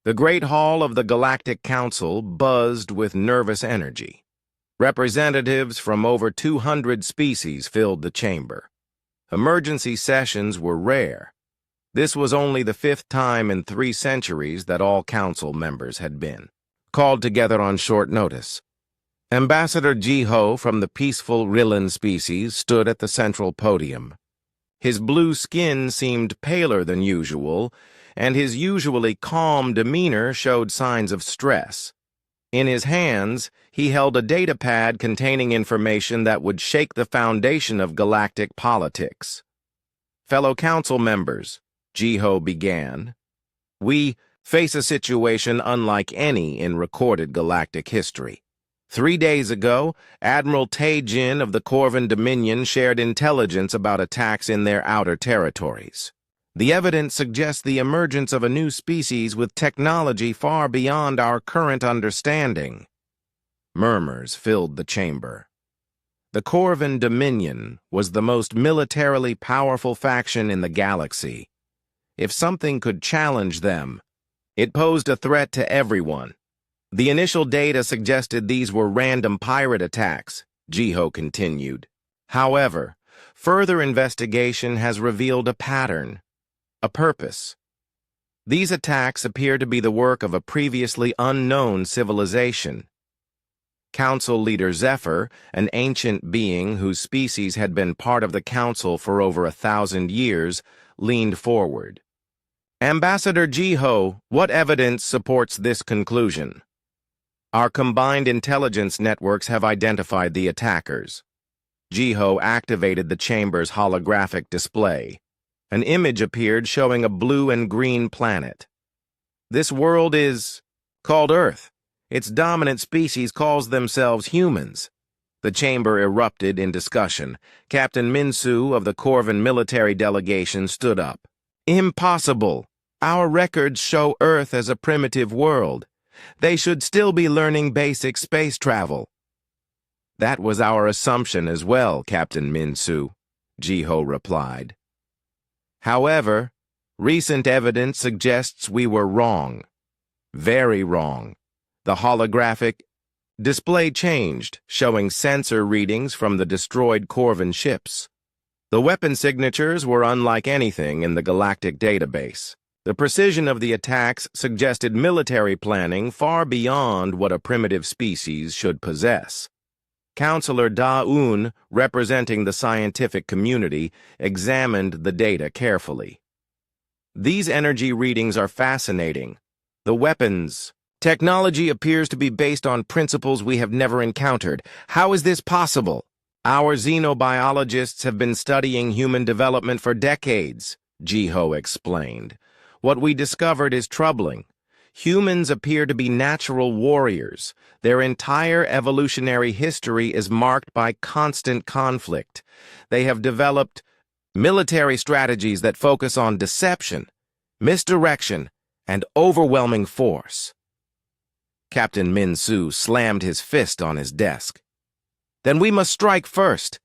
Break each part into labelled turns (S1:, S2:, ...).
S1: The Great Hall of the Galactic Council buzzed with nervous energy. Representatives from over 200 species filled the chamber. Emergency sessions were rare. This was only the 5th time in 3 centuries that all council members had been called together on short notice. Ambassador Jiho from the peaceful Rillan species stood at the central podium. His blue skin seemed paler than usual, and his usually calm demeanor showed signs of stress. In his hands, he held a data pad containing information that would shake the foundation of galactic politics. Fellow council members, Jiho began, we face a situation unlike any in recorded galactic history. 3 days ago, Admiral Tae-jin of the Corvan Dominion shared intelligence about attacks in their outer territories. The evidence suggests the emergence of a new species with technology far beyond our current understanding. Murmurs filled the chamber. The Corvan Dominion was the most militarily powerful faction in the galaxy. If something could challenge them, it posed a threat to everyone. The initial data suggested these were random pirate attacks, Jiho continued. However, further investigation has revealed a pattern, a purpose. These attacks appear to be the work of a previously unknown civilization. Council leader Zephyr, an ancient being whose species had been part of the council for over 1,000 years, leaned forward. Ambassador Jiho, what evidence supports this conclusion? Our combined intelligence networks have identified the attackers. Jiho activated the chamber's holographic display. An image appeared showing a blue and green planet. This world is called Earth. Its dominant species calls themselves humans. The chamber erupted in discussion. Captain Minsu of the Corvan military delegation stood up. Impossible! Our records show Earth as a primitive world. They should still be learning basic space travel. That was our assumption as well, Captain Minsu, Jiho replied. However, recent evidence suggests we were wrong. Very wrong. The holographic display changed, showing sensor readings from the destroyed Corvan ships. The weapon signatures were unlike anything in the galactic database. The precision of the attacks suggested military planning far beyond what a primitive species should possess. Counselor Da-un, representing the scientific community, examined the data carefully. These energy readings are fascinating. The weapons technology appears to be based on principles we have never encountered. How is this possible? Our xenobiologists have been studying human development for decades, Jiho explained. What we discovered is troubling. Humans appear to be natural warriors. Their entire evolutionary history is marked by constant conflict. They have developed military strategies that focus on deception, misdirection, and overwhelming force. Captain Minsu slammed his fist on his desk. Then we must strike first.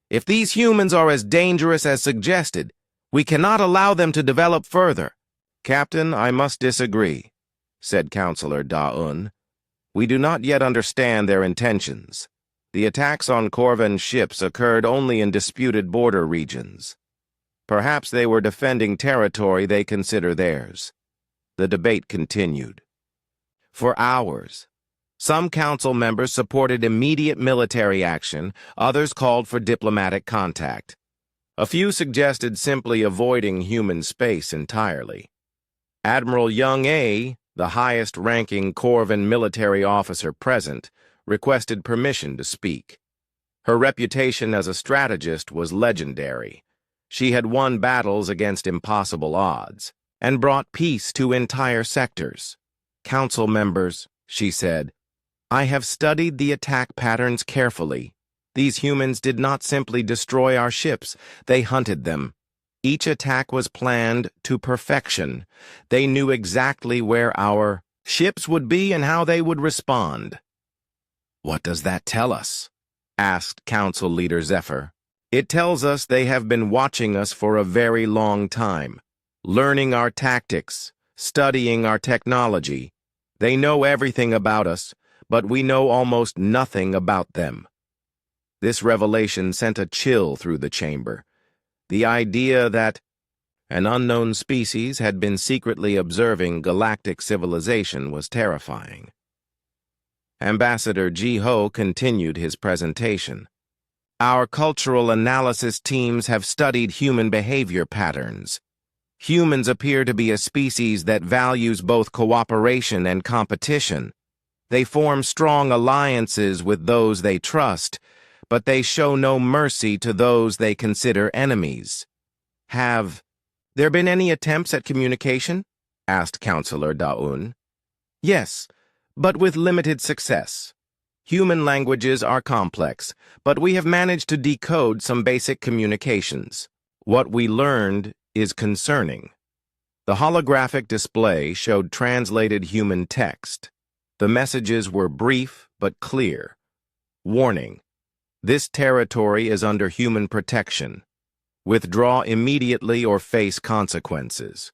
S1: If these humans are as dangerous as suggested, we cannot allow them to develop further. Captain, I must disagree, said Counselor Da-un. We do not yet understand their intentions. The attacks on Corvan ships occurred only in disputed border regions. Perhaps they were defending territory they consider theirs. The debate continued. For hours, some council members supported immediate military action, others called for diplomatic contact. A few suggested simply avoiding human space entirely. Admiral Young A, the highest-ranking Corvan military officer present, requested permission to speak. Her reputation as a strategist was legendary. She had won battles against impossible odds and brought peace to entire sectors. Council members, she said, I have studied the attack patterns carefully. These humans did not simply destroy our ships, they hunted them. Each attack was planned to perfection. They knew exactly where our ships would be and how they would respond. What does that tell us? Asked Council Leader Zephyr. It tells us they have been watching us for a very long time, learning our tactics, studying our technology. They know everything about us, but we know almost nothing about them. This revelation sent a chill through the chamber. The idea that an unknown species had been secretly observing galactic civilization was terrifying. Ambassador Ji-Ho continued his presentation. Our cultural analysis teams have studied human behavior patterns. Humans appear to be a species that values both cooperation and competition. They form strong alliances with those they trust, but they show no mercy to those they consider enemies. Have there been any attempts at communication? Asked Counselor Daun. Yes, but with limited success. Human languages are complex, but we have managed to decode some basic communications. What we learned is concerning. The holographic display showed translated human text. The messages were brief but clear. Warning: this territory is under human protection. Withdraw immediately or face consequences.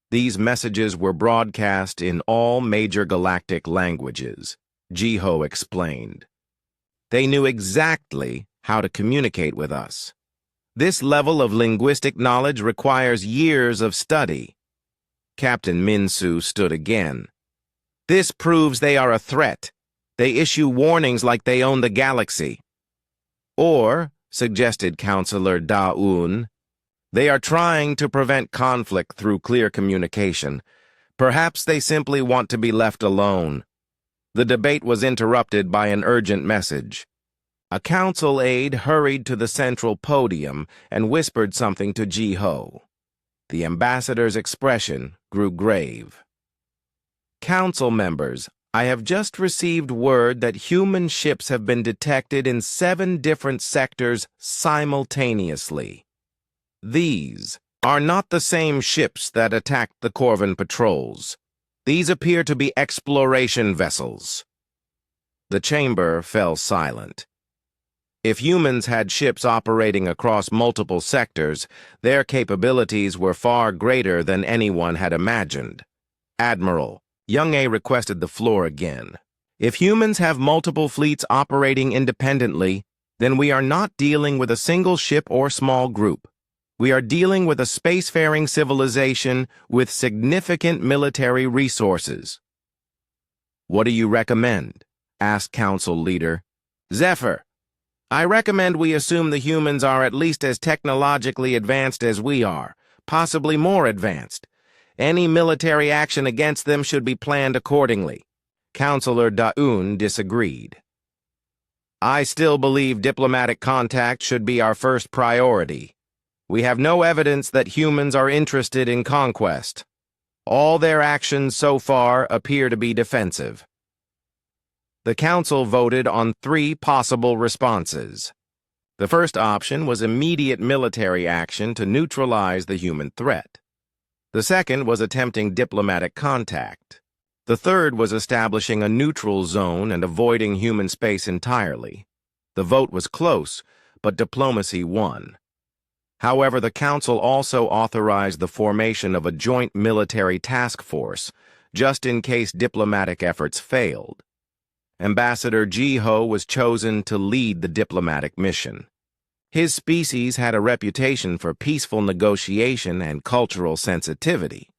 S1: These messages were broadcast in all major galactic languages, Ji-Ho explained. They knew exactly how to communicate with us. This level of linguistic knowledge requires years of study. Captain Min-Su stood again. This proves they are a threat. They issue warnings like they own the galaxy. Or, suggested Counselor Da-Un, they are trying to prevent conflict through clear communication. Perhaps they simply want to be left alone. The debate was interrupted by an urgent message. A council aide hurried to the central podium and whispered something to Ji-Ho. The ambassador's expression grew grave. Council members, I have just received word that human ships have been detected in 7 different sectors simultaneously. These are not the same ships that attacked the Corvin patrols. These appear to be exploration vessels. The chamber fell silent. If humans had ships operating across multiple sectors, their capabilities were far greater than anyone had imagined. Admiral, Young A requested the floor again. If humans have multiple fleets operating independently, then we are not dealing with a single ship or small group. We are dealing with a spacefaring civilization with significant military resources. What do you recommend? Asked Council Leader. Zephyr, I recommend we assume the humans are at least as technologically advanced as we are, possibly more advanced. Any military action against them should be planned accordingly. Counselor Da-Un disagreed. I still believe diplomatic contact should be our first priority. We have no evidence that humans are interested in conquest. All their actions so far appear to be defensive. The Council voted on 3 possible responses. The first option was immediate military action to neutralize the human threat. The second was attempting diplomatic contact. The third was establishing a neutral zone and avoiding human space entirely. The vote was close, but diplomacy won. However, the Council also authorized the formation of a joint military task force, just in case diplomatic efforts failed. Ambassador Ji-Ho was chosen to lead the diplomatic mission. His species had a reputation for peaceful negotiation and cultural sensitivity.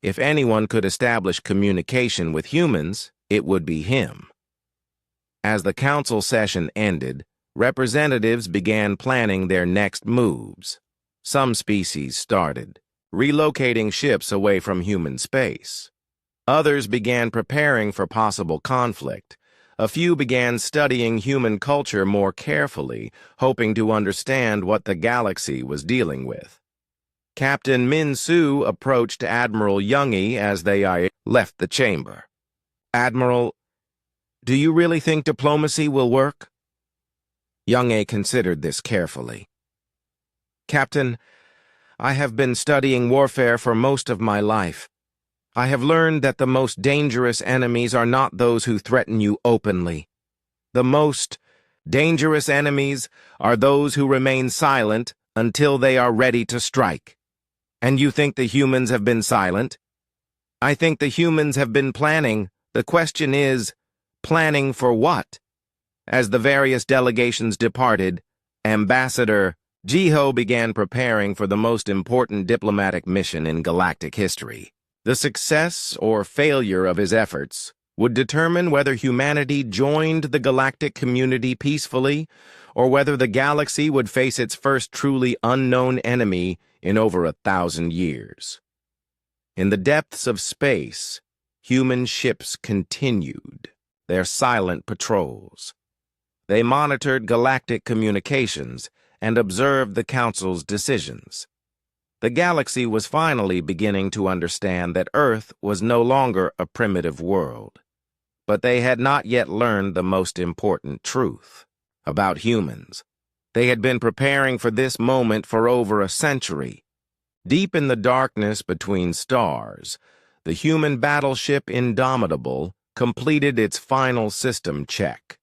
S1: If anyone could establish communication with humans, it would be him. As the council session ended, representatives began planning their next moves. Some species started relocating ships away from human space. Others began preparing for possible conflict. A few began studying human culture more carefully, hoping to understand what the galaxy was dealing with. Captain Min-Su approached Admiral Young-E as they left the chamber. Admiral, do you really think diplomacy will work? Young-E considered this carefully. Captain, I have been studying warfare for most of my life. I have learned that the most dangerous enemies are not those who threaten you openly. The most dangerous enemies are those who remain silent until they are ready to strike. And you think the humans have been silent? I think the humans have been planning. The question is, planning for what? As the various delegations departed, Ambassador Jiho began preparing for the most important diplomatic mission in galactic history. The success or failure of his efforts would determine whether humanity joined the galactic community peacefully or whether the galaxy would face its first truly unknown enemy in over 1,000 years. In the depths of space, human ships continued their silent patrols. They monitored galactic communications and observed the Council's decisions. The galaxy was finally beginning to understand that Earth was no longer a primitive world. But they had not yet learned the most important truth about humans. They had been preparing for this moment for over a century. Deep in the darkness between stars, the human battleship Indomitable completed its final system check.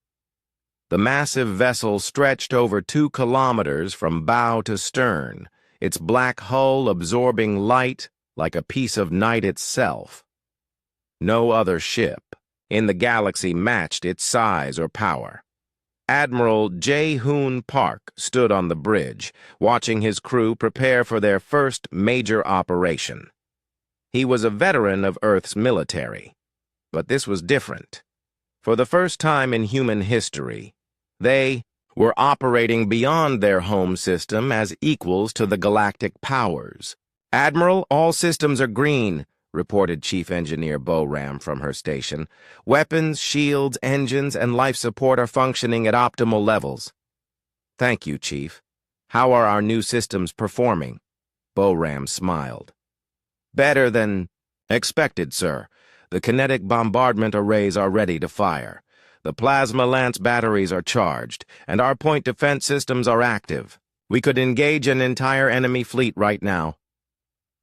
S1: The massive vessel stretched over 2 kilometers from bow to stern, its black hull absorbing light like a piece of night itself. No other ship in the galaxy matched its size or power. Admiral Jae-hoon Park stood on the bridge, watching his crew prepare for their first major operation. He was a veteran of Earth's military, but this was different. For the first time in human history, they were operating beyond their home system as equals to the galactic powers. "Admiral, all systems are green," reported Chief Engineer Boram from her station. "Weapons, shields, engines, and life support are functioning at optimal levels." "Thank you, Chief. How are our new systems performing?" Boram smiled. "Better than expected, sir. The kinetic bombardment arrays are ready to fire. The plasma lance batteries are charged, and our point defense systems are active. We could engage an entire enemy fleet right now."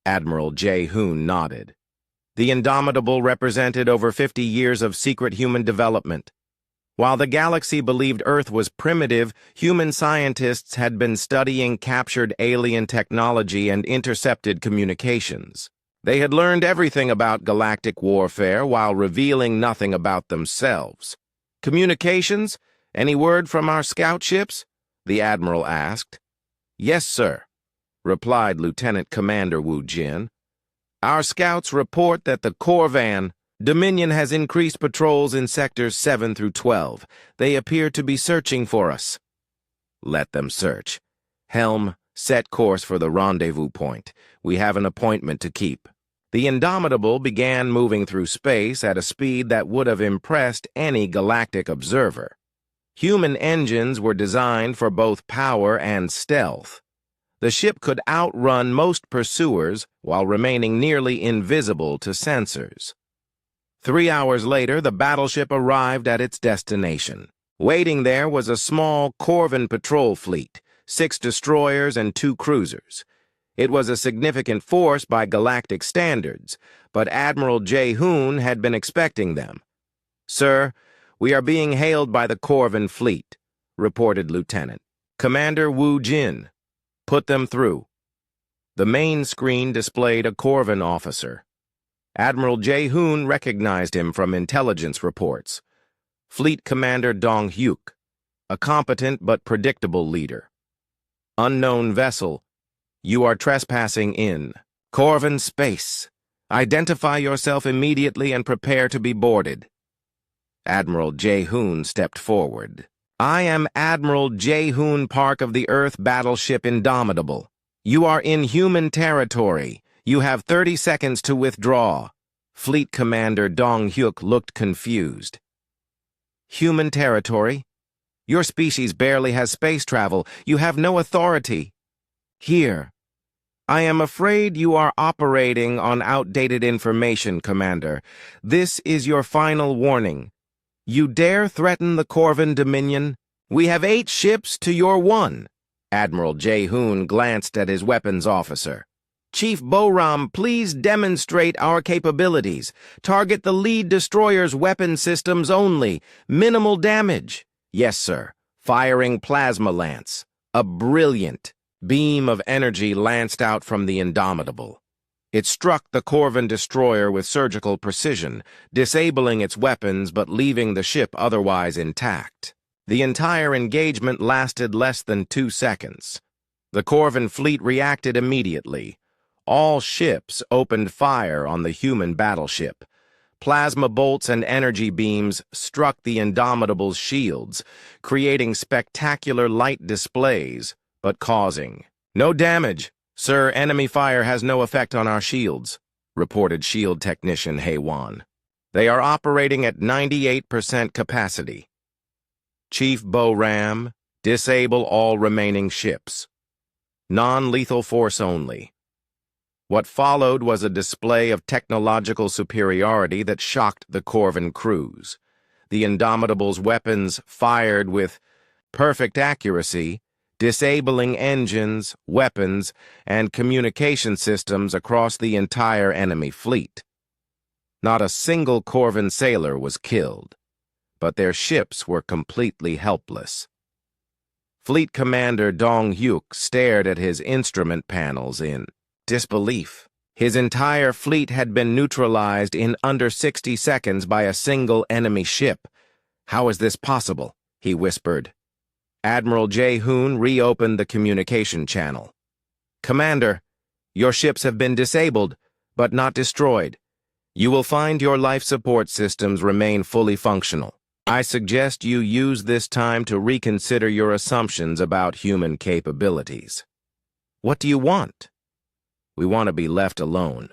S1: Admiral Jae-hoon nodded. The Indomitable represented over 50 years of secret human development. While the galaxy believed Earth was primitive, human scientists had been studying captured alien technology and intercepted communications. They had learned everything about galactic warfare while revealing nothing about themselves. "Communications? Any word from our scout ships?" the Admiral asked. "Yes, sir," replied Lieutenant Commander Wu Jin. "Our scouts report that the Corvan Dominion has increased patrols in sectors 7 through 12. They appear to be searching for us." "Let them search. Helm, set course for the rendezvous point. We have an appointment to keep." The Indomitable began moving through space at a speed that would have impressed any galactic observer. Human engines were designed for both power and stealth. The ship could outrun most pursuers while remaining nearly invisible to sensors. 3 hours later, the battleship arrived at its destination. Waiting there was a small Corvan patrol fleet, 6 destroyers and 2 cruisers. It was a significant force by galactic standards, but Admiral Jae-hoon had been expecting them. "Sir, we are being hailed by the Corvan fleet," reported Lieutenant Commander Wu Jin. "Put them through." The main screen displayed a Corvan officer. Admiral Jae-hoon recognized him from intelligence reports. Fleet Commander Dong Hyuk, a competent but predictable leader. "Unknown vessel. You are trespassing in Corvan space. Identify yourself immediately and prepare to be boarded." Admiral Jae-hoon stepped forward. "I am Admiral Jae-hoon Park of the Earth Battleship Indomitable. You are in human territory. You have 30 seconds to withdraw." Fleet Commander Dong Hyuk looked confused. "Human territory? Your species barely has space travel. You have no authority." "Here. I am afraid you are operating on outdated information, Commander. This is your final warning. You dare threaten the Corvan Dominion? We have 8 ships to your 1. Admiral Jae-hoon glanced at his weapons officer. "Chief Boram, please demonstrate our capabilities. Target the lead destroyer's weapon systems only. Minimal damage." "Yes, sir." Firing plasma lance. A brilliant beam of energy lanced out from the Indomitable. It struck the Corvin destroyer with surgical precision, disabling its weapons but leaving the ship otherwise intact. The entire engagement lasted less than 2 seconds. The Corvin fleet reacted immediately. All ships opened fire on the human battleship. Plasma bolts and energy beams struck the Indomitable's shields, creating spectacular light displays, but causing no damage. "Sir, enemy fire has no effect on our shields," reported shield technician Haywan. "They are operating at 98% capacity. Chief Bo-Ram, disable all remaining ships. Non-lethal force only." What followed was a display of technological superiority that shocked the Corvin crews. The Indomitable's weapons fired with perfect accuracy, disabling engines, weapons, and communication systems across the entire enemy fleet. Not a single Corvin sailor was killed, but their ships were completely helpless. Fleet Commander Dong Hyuk stared at his instrument panels in disbelief. His entire fleet had been neutralized in under 60 seconds by a single enemy ship. "How is this possible?" he whispered. Admiral Jae-hoon reopened the communication channel. "Commander, your ships have been disabled, but not destroyed. You will find your life support systems remain fully functional. I suggest you use this time to reconsider your assumptions about human capabilities." "What do you want?" "We want to be left alone.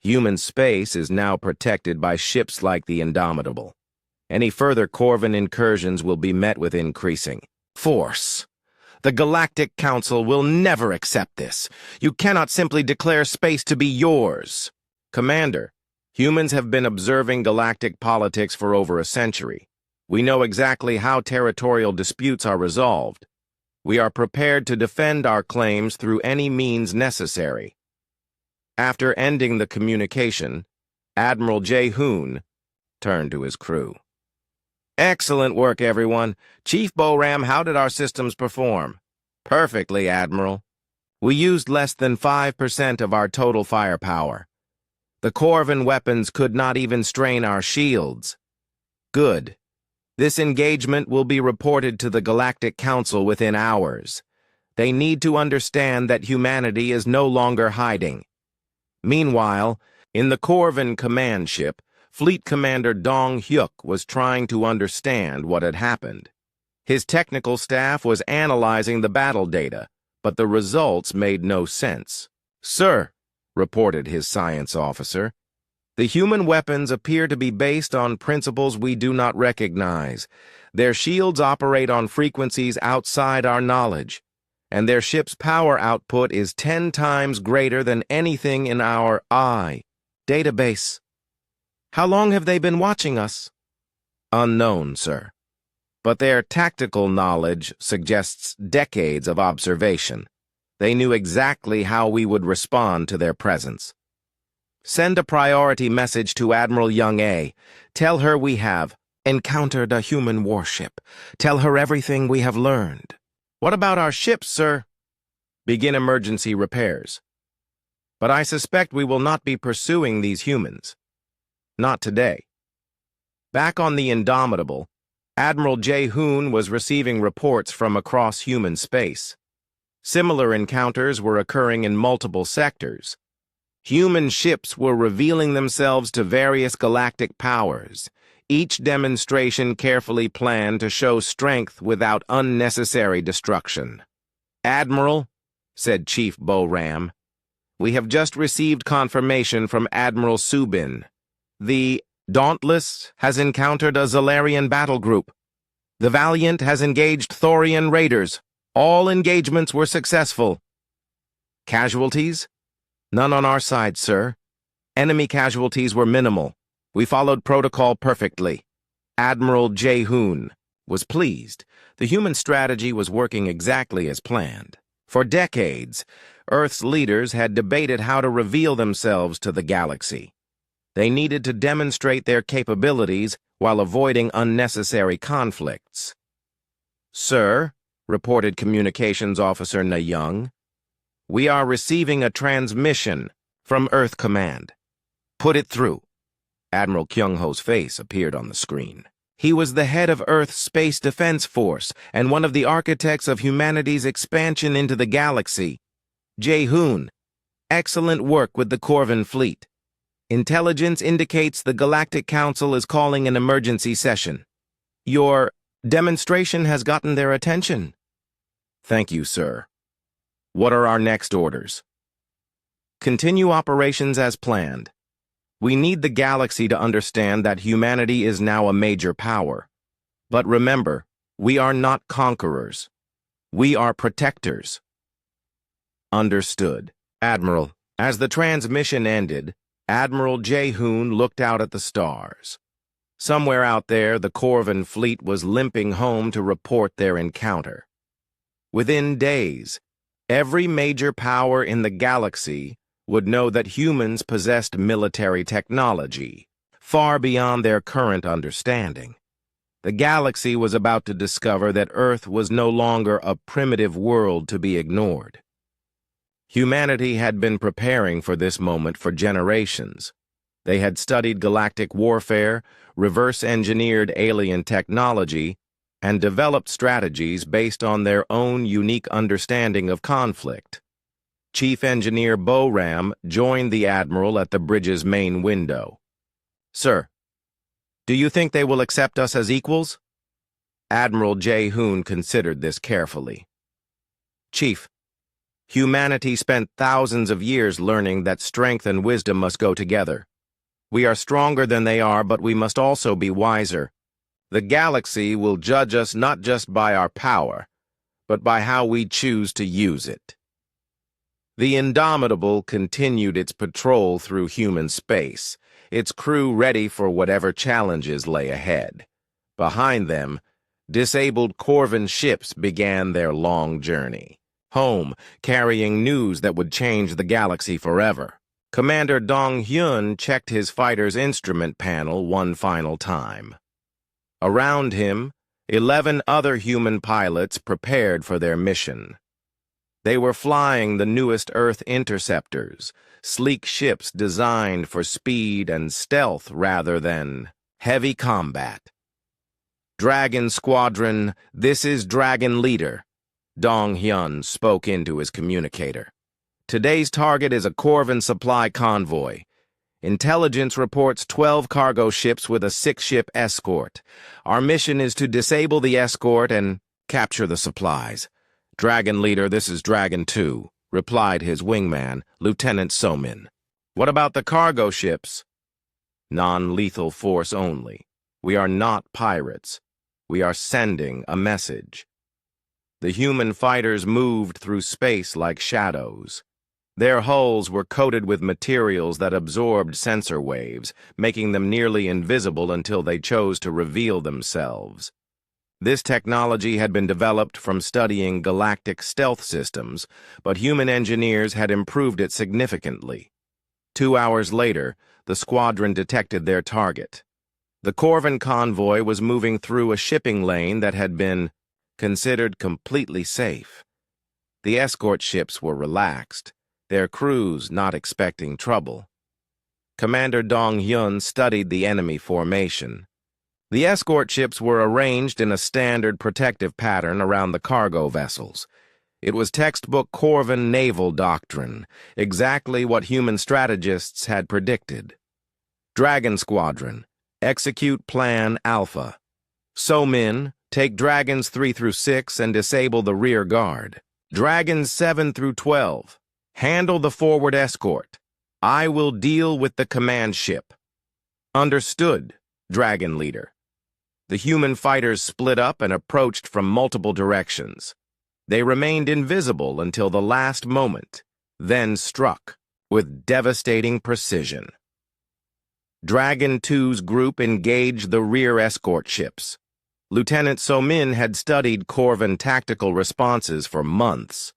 S1: Human space is now protected by ships like the Indomitable. Any further Corvin incursions will be met with increasing force. The Galactic Council will never accept this. You cannot simply declare space to be yours." "Commander, humans have been observing galactic politics for over a century. We know exactly how territorial disputes are resolved. We are prepared to defend our claims through any means necessary." After ending the communication, Admiral Jae-hoon turned to his crew. "Excellent work, everyone. Chief Bo-Ram, how did our systems perform?" "Perfectly, Admiral. We used less than 5% of our total firepower. The Corvin weapons could not even strain our shields." "Good. This engagement will be reported to the Galactic Council within hours. They need to understand that humanity is no longer hiding." Meanwhile, in the Corvin command ship, Fleet Commander Dong Hyuk was trying to understand what had happened. His technical staff was analyzing the battle data, but the results made no sense. "Sir," reported his science officer, "the human weapons appear to be based on principles we do not recognize. Their shields operate on frequencies outside our knowledge, and their ship's power output is 10 times greater than anything in our database." "How long have they been watching us?" "Unknown, sir. But their tactical knowledge suggests decades of observation. They knew exactly how we would respond to their presence. Send a priority message to Admiral Young-A. Tell her we have encountered a human warship. Tell her everything we have learned." "What about our ships, sir?" "Begin emergency repairs. But I suspect we will not be pursuing these humans. Not today." Back on the Indomitable, Admiral Jae-hoon was receiving reports from across human space. Similar encounters were occurring in multiple sectors. Human ships were revealing themselves to various galactic powers, each demonstration carefully planned to show strength without unnecessary destruction. "Admiral," said Chief Bo-Ram, "we have just received confirmation from Admiral Subin. The Dauntless has encountered a Zalarian battle group. The Valiant has engaged Thorian raiders. All engagements were successful." "Casualties?" "None on our side, sir. Enemy casualties were minimal. We followed protocol perfectly." Admiral Jae-hoon was pleased. The human strategy was working exactly as planned. For decades, Earth's leaders had debated how to reveal themselves to the galaxy. They needed to demonstrate their capabilities while avoiding unnecessary conflicts. "Sir," reported Communications Officer Na Young, "we are receiving a transmission From Earth Command. Put it through. Admiral Kyung-ho's face appeared on the screen. He was the head of Earth's Space Defense Force and one of the architects of humanity's expansion into the galaxy. Jae-hoon, excellent work with the Corvin fleet. Intelligence indicates the Galactic Council is calling an emergency session. Your demonstration has gotten their attention. Thank you, sir. What are our next orders? Continue operations as planned. We need the galaxy to understand that humanity is now a major power. But remember, we are not conquerors. We are protectors. Understood. Admiral, as the transmission ended, Admiral Jae-hoon looked out at the stars. Somewhere out there, the Corvin fleet was limping home to report their encounter. Within days, every major power in the galaxy would know that humans possessed military technology, far beyond their current understanding. The galaxy was about to discover that Earth was no longer a primitive world to be ignored. Humanity had been preparing for this moment for generations. They had studied galactic warfare, reverse-engineered alien technology, and developed strategies based on their own unique understanding of conflict. Chief Engineer Bo-ram joined the Admiral at the bridge's main window. Sir, do you think they will accept us as equals? Admiral Jae-hoon considered this carefully. Chief, humanity spent thousands of years learning that strength and wisdom must go together. We are stronger than they are, but we must also be wiser. The galaxy will judge us not just by our power, but by how we choose to use it. The Indomitable continued its patrol through human space, its crew ready for whatever challenges lay ahead. Behind them, disabled Corvin ships began their long journey home, carrying news that would change the galaxy forever. Commander Dong-hyun checked his fighter's instrument panel one final time. Around him, 11 other human pilots prepared for their mission. They were flying the newest Earth interceptors, sleek ships designed for speed and stealth rather than heavy combat. Dragon Squadron, this is Dragon Leader, Dong-hyun spoke into his communicator. Today's target is a Corvin supply convoy. Intelligence reports 12 cargo ships with a 6-ship escort. Our mission is to disable the escort and capture the supplies. Dragon Leader, this is Dragon 2, replied his wingman, Lieutenant So-min. What about the cargo ships? Non-lethal force only. We are not pirates. We are sending a message. The human fighters moved through space like shadows. Their hulls were coated with materials that absorbed sensor waves, making them nearly invisible until they chose to reveal themselves. This technology had been developed from studying galactic stealth systems, but human engineers had improved it significantly. 2 hours later, the squadron detected their target. The Corvin convoy was moving through a shipping lane that had been considered completely safe. The escort ships were relaxed, their crews not expecting trouble. Commander Dong-hyun studied the enemy formation. The escort ships were arranged in a standard protective pattern around the cargo vessels. It was textbook Corvin naval doctrine, exactly what human strategists had predicted. Dragon Squadron, execute Plan Alpha. So-min, take Dragons 3 through 6 and disable the rear guard. Dragons 7 through 12, handle the forward escort. I will deal with the command ship. Understood, Dragon Leader. The human fighters split up and approached from multiple directions. They remained invisible until the last moment, then struck with devastating precision. Dragon 2's group engaged the rear escort ships. Lieutenant So-min had studied Corvin tactical responses for months.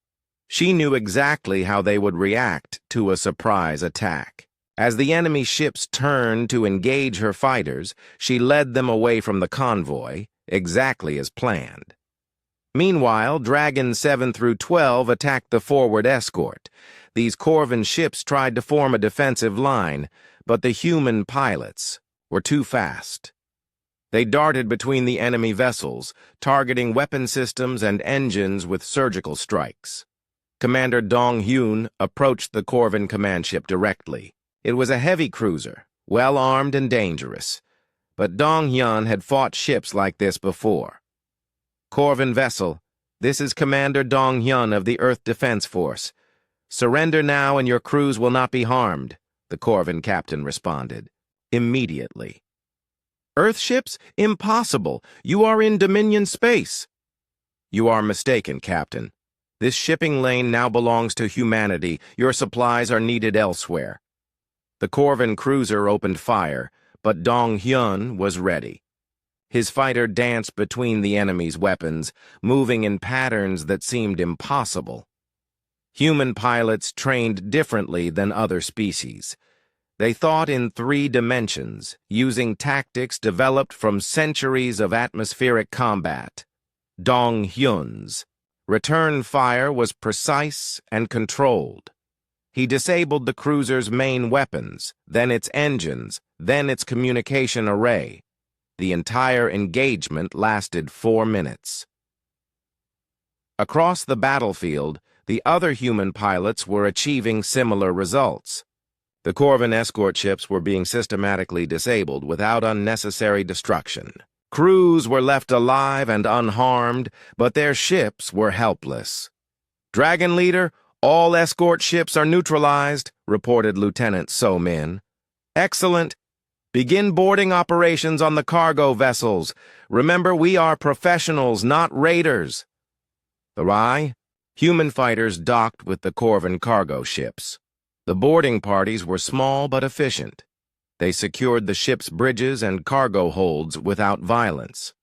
S1: She knew exactly how they would react to a surprise attack. As the enemy ships turned to engage her fighters, she led them away from the convoy, exactly as planned. Meanwhile, Dragons 7 through 12 attacked the forward escort. these Corvin ships tried to form a defensive line, but the human pilots were too fast. They darted between the enemy vessels, targeting weapon systems and engines with surgical strikes. Commander Dong Hyun approached the Corvin command ship directly. It was a heavy cruiser, well-armed and dangerous, but Dong Hyun had fought ships like this before. "Corvin vessel, this is Commander Dong Hyun of the Earth Defense Force. Surrender now and your crews will not be harmed," the Corvin captain responded. Immediately. "Earth ships? Impossible! You are in Dominion space." "You are mistaken, Captain. This shipping lane now belongs to humanity. Your supplies are needed elsewhere." The Corvin cruiser opened fire, but Dong Hyun was ready. His fighter danced between the enemy's weapons, moving in patterns that seemed impossible. Human pilots trained differently than other species. They thought in 3 dimensions, using tactics developed from centuries of atmospheric combat. Dong Hyun's return fire was precise and controlled. He disabled the cruiser's main weapons, then its engines, then its communication array. The entire engagement lasted 4 minutes. Across the battlefield, the other human pilots were achieving similar results. The Corvin escort ships were being systematically disabled without unnecessary destruction. Crews were left alive and unharmed, but their ships were helpless. "Dragon Leader, all escort ships are neutralized," reported Lieutenant So Min. "Excellent. Begin boarding operations on the cargo vessels. Remember, we are professionals, not raiders." The Rai, human fighters docked with the Corvin cargo ships. The boarding parties were small but efficient. They secured the ship's bridges and cargo holds without violence.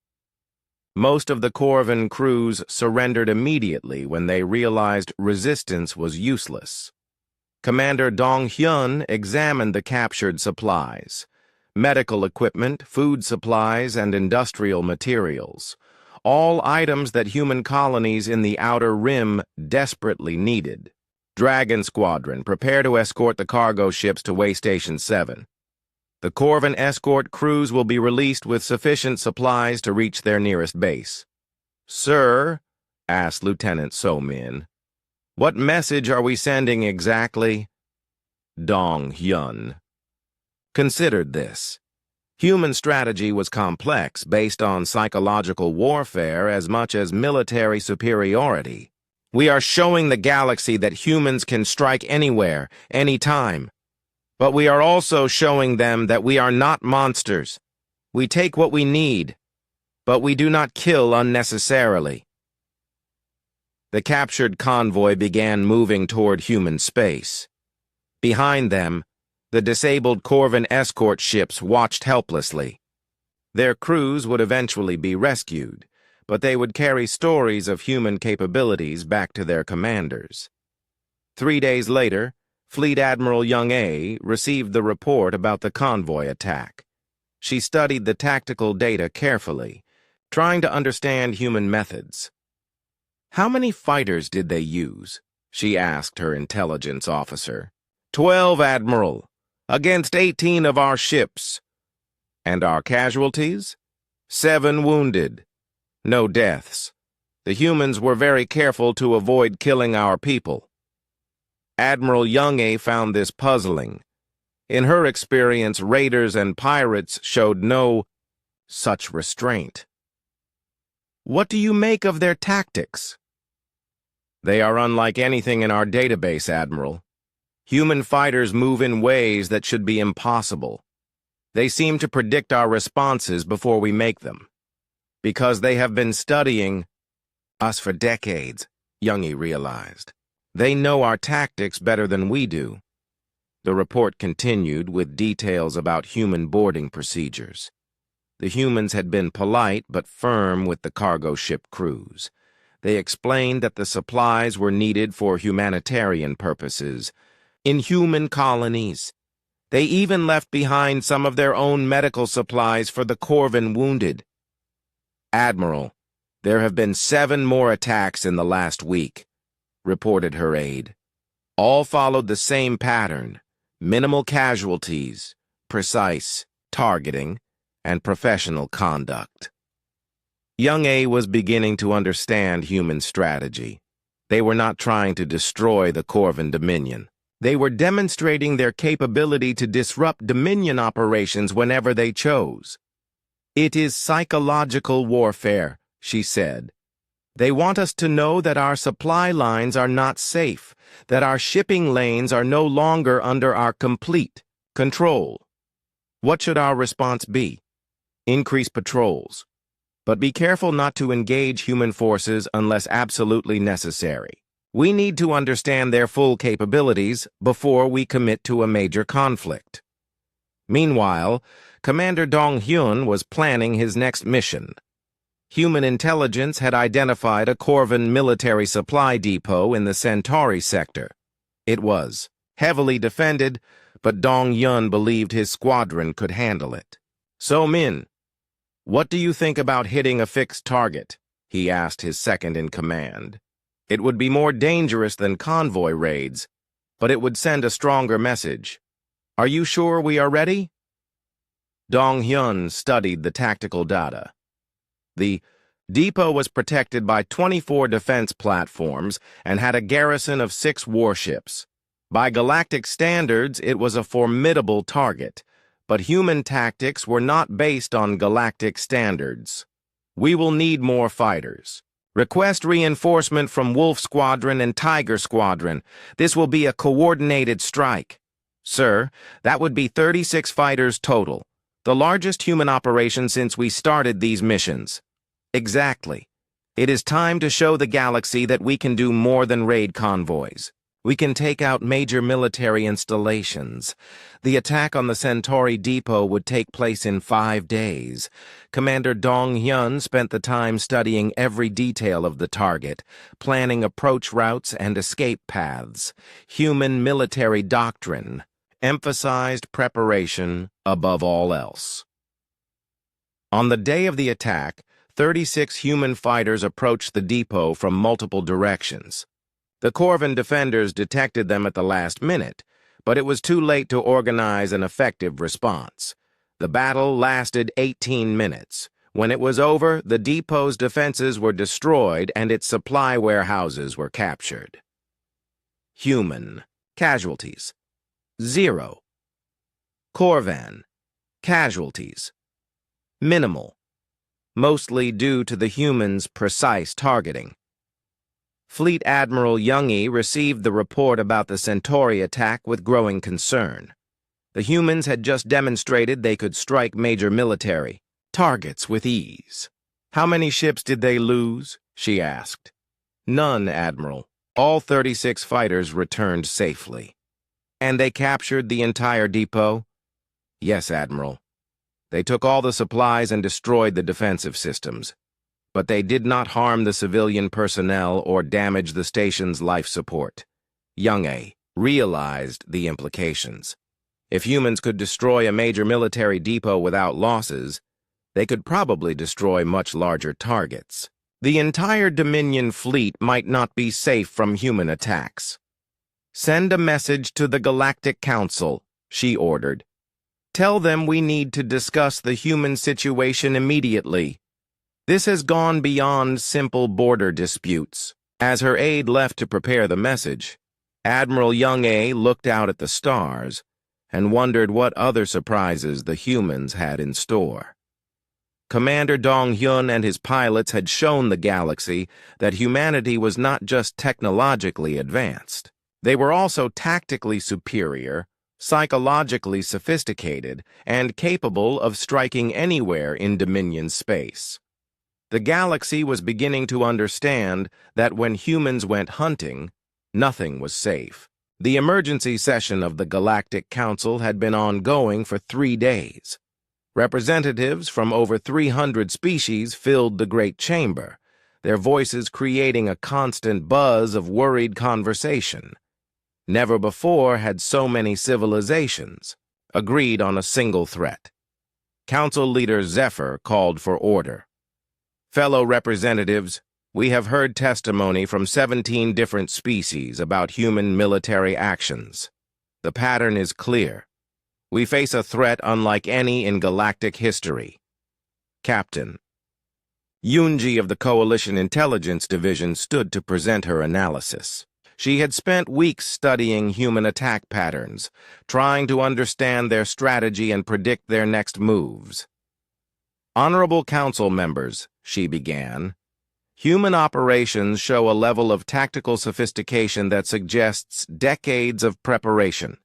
S1: Most of the Corvin crews surrendered immediately when they realized resistance was useless. Commander Dong Hyun examined the captured supplies: medical equipment, food supplies, and industrial materials, all items that human colonies in the Outer Rim desperately needed. "Dragon Squadron, prepare to escort the cargo ships to Waystation 7. The Corvin escort crews will be released with sufficient supplies to reach their nearest base." "Sir," asked Lieutenant So Min, "what message are we sending exactly?" Dong Hyun considered this. Human strategy was complex, based on psychological warfare as much as military superiority. "We are showing the galaxy that humans can strike anywhere, anytime. But we are also showing them that we are not monsters. We take what we need, but we do not kill unnecessarily." The captured convoy began moving toward human space. Behind them, the disabled Corvin escort ships watched helplessly. Their crews would eventually be rescued, but they would carry stories of human capabilities back to their commanders. 3 days later, Fleet Admiral Young A received the report about the convoy attack. She studied the tactical data carefully, trying to understand human methods. "How many fighters did they use?" she asked her intelligence officer. 12, Admiral, against 18 of our ships." "And our casualties?" 7 wounded. No deaths. The humans were very careful to avoid killing our people." Admiral Young A found this puzzling. In her experience, raiders and pirates showed no such restraint. "What do you make of their tactics?" "They are unlike anything in our database, Admiral. Human fighters move in ways that should be impossible. They seem to predict our responses before we make them. Because they have been studying us for decades," Youngie realized. "They know our tactics better than we do." The report continued with details about human boarding procedures. The humans had been polite but firm with the cargo ship crews. They explained that the supplies were needed for humanitarian purposes, in human colonies. They even left behind some of their own medical supplies for the Corvin wounded. "Admiral, there have been 7 more attacks in the last week," reported her aide. All followed the same pattern: minimal casualties, precise targeting, and professional conduct. Young A was beginning to understand human strategy. They were not trying to destroy the Corvan Dominion. They were demonstrating their capability to disrupt Dominion operations whenever they chose. "It is psychological warfare," she said. "They want us to know that our supply lines are not safe, that our shipping lanes are no longer under our complete control." What should our response be? Increase patrols. But be careful not to engage human forces unless absolutely necessary. We need to understand their full capabilities before we commit to a major conflict. Meanwhile, Commander Dong-hyun was planning his next mission. Human intelligence had identified a Corvan military supply depot in the Centauri sector. It was heavily defended, but Dong-hyun believed his squadron could handle it. "So Min, what do you think about hitting a fixed target?" he asked his second-in-command. "It would be more dangerous than convoy raids, but it would send a stronger message. Are you sure we are ready?" Dong-hyun studied the tactical data. The depot was protected by 24 defense platforms and had a garrison of 6 warships. By galactic standards, it was a formidable target, but human tactics were not based on galactic standards. "We will need more fighters. Request reinforcement from Wolf Squadron and Tiger Squadron. This will be a coordinated strike." "Sir, that would be 36 fighters total. The largest human operation since we started these missions." "Exactly. It is time to show the galaxy that we can do more than raid convoys. We can take out major military installations. The attack on the Centauri depot would take place in 5 days. Commander Dong-hyun spent the time studying every detail of the target, planning approach routes and escape paths. Human military doctrine emphasized preparation above all else. On the day of the attack, 36 human fighters approached the depot from multiple directions. The Corvan defenders detected them at the last minute, but it was too late to organize an effective response. The battle lasted 18 minutes. When it was over, the depot's defenses were destroyed and its supply warehouses were captured. Human casualties: 0. Corvan casualties: minimal, mostly due to the humans' precise targeting. Fleet Admiral Young-e received the report about the Centauri attack with growing concern. The humans had just demonstrated they could strike major military targets with ease. "How many ships did they lose?" she asked. "None, Admiral. All 36 fighters returned safely." "And they captured the entire depot?" "Yes, Admiral. They took all the supplies and destroyed the defensive systems. But they did not harm the civilian personnel or damage the station's life support." Young-e realized the implications. If humans could destroy a major military depot without losses, they could probably destroy much larger targets. The entire Dominion fleet might not be safe from human attacks. "Send a message to the Galactic Council," she ordered. "Tell them we need to discuss the human situation immediately. This has gone beyond simple border disputes." As her aide left to prepare the message, Admiral Young-e looked out at the stars and wondered what other surprises the humans had in store. Commander Dong-hyun and his pilots had shown the galaxy that humanity was not just technologically advanced. They were also tactically superior, psychologically sophisticated, and capable of striking anywhere in Dominion space. The galaxy was beginning to understand that when humans went hunting, nothing was safe. The emergency session of the Galactic Council had been ongoing for 3 days. Representatives from over 300 species filled the great chamber, their voices creating a constant buzz of worried conversation. Never before had so many civilizations agreed on a single threat. Council leader Zephyr called for order. "Fellow representatives, We have heard testimony from 17 different species about human military actions. The pattern is clear. We face a threat unlike any in galactic history. Captain Yunji of the Coalition Intelligence Division stood to present her analysis. She had spent weeks studying human attack patterns, trying to understand their strategy and predict their next moves. Honorable Council members, she began, human operations show a level of tactical sophistication that suggests decades of preparation.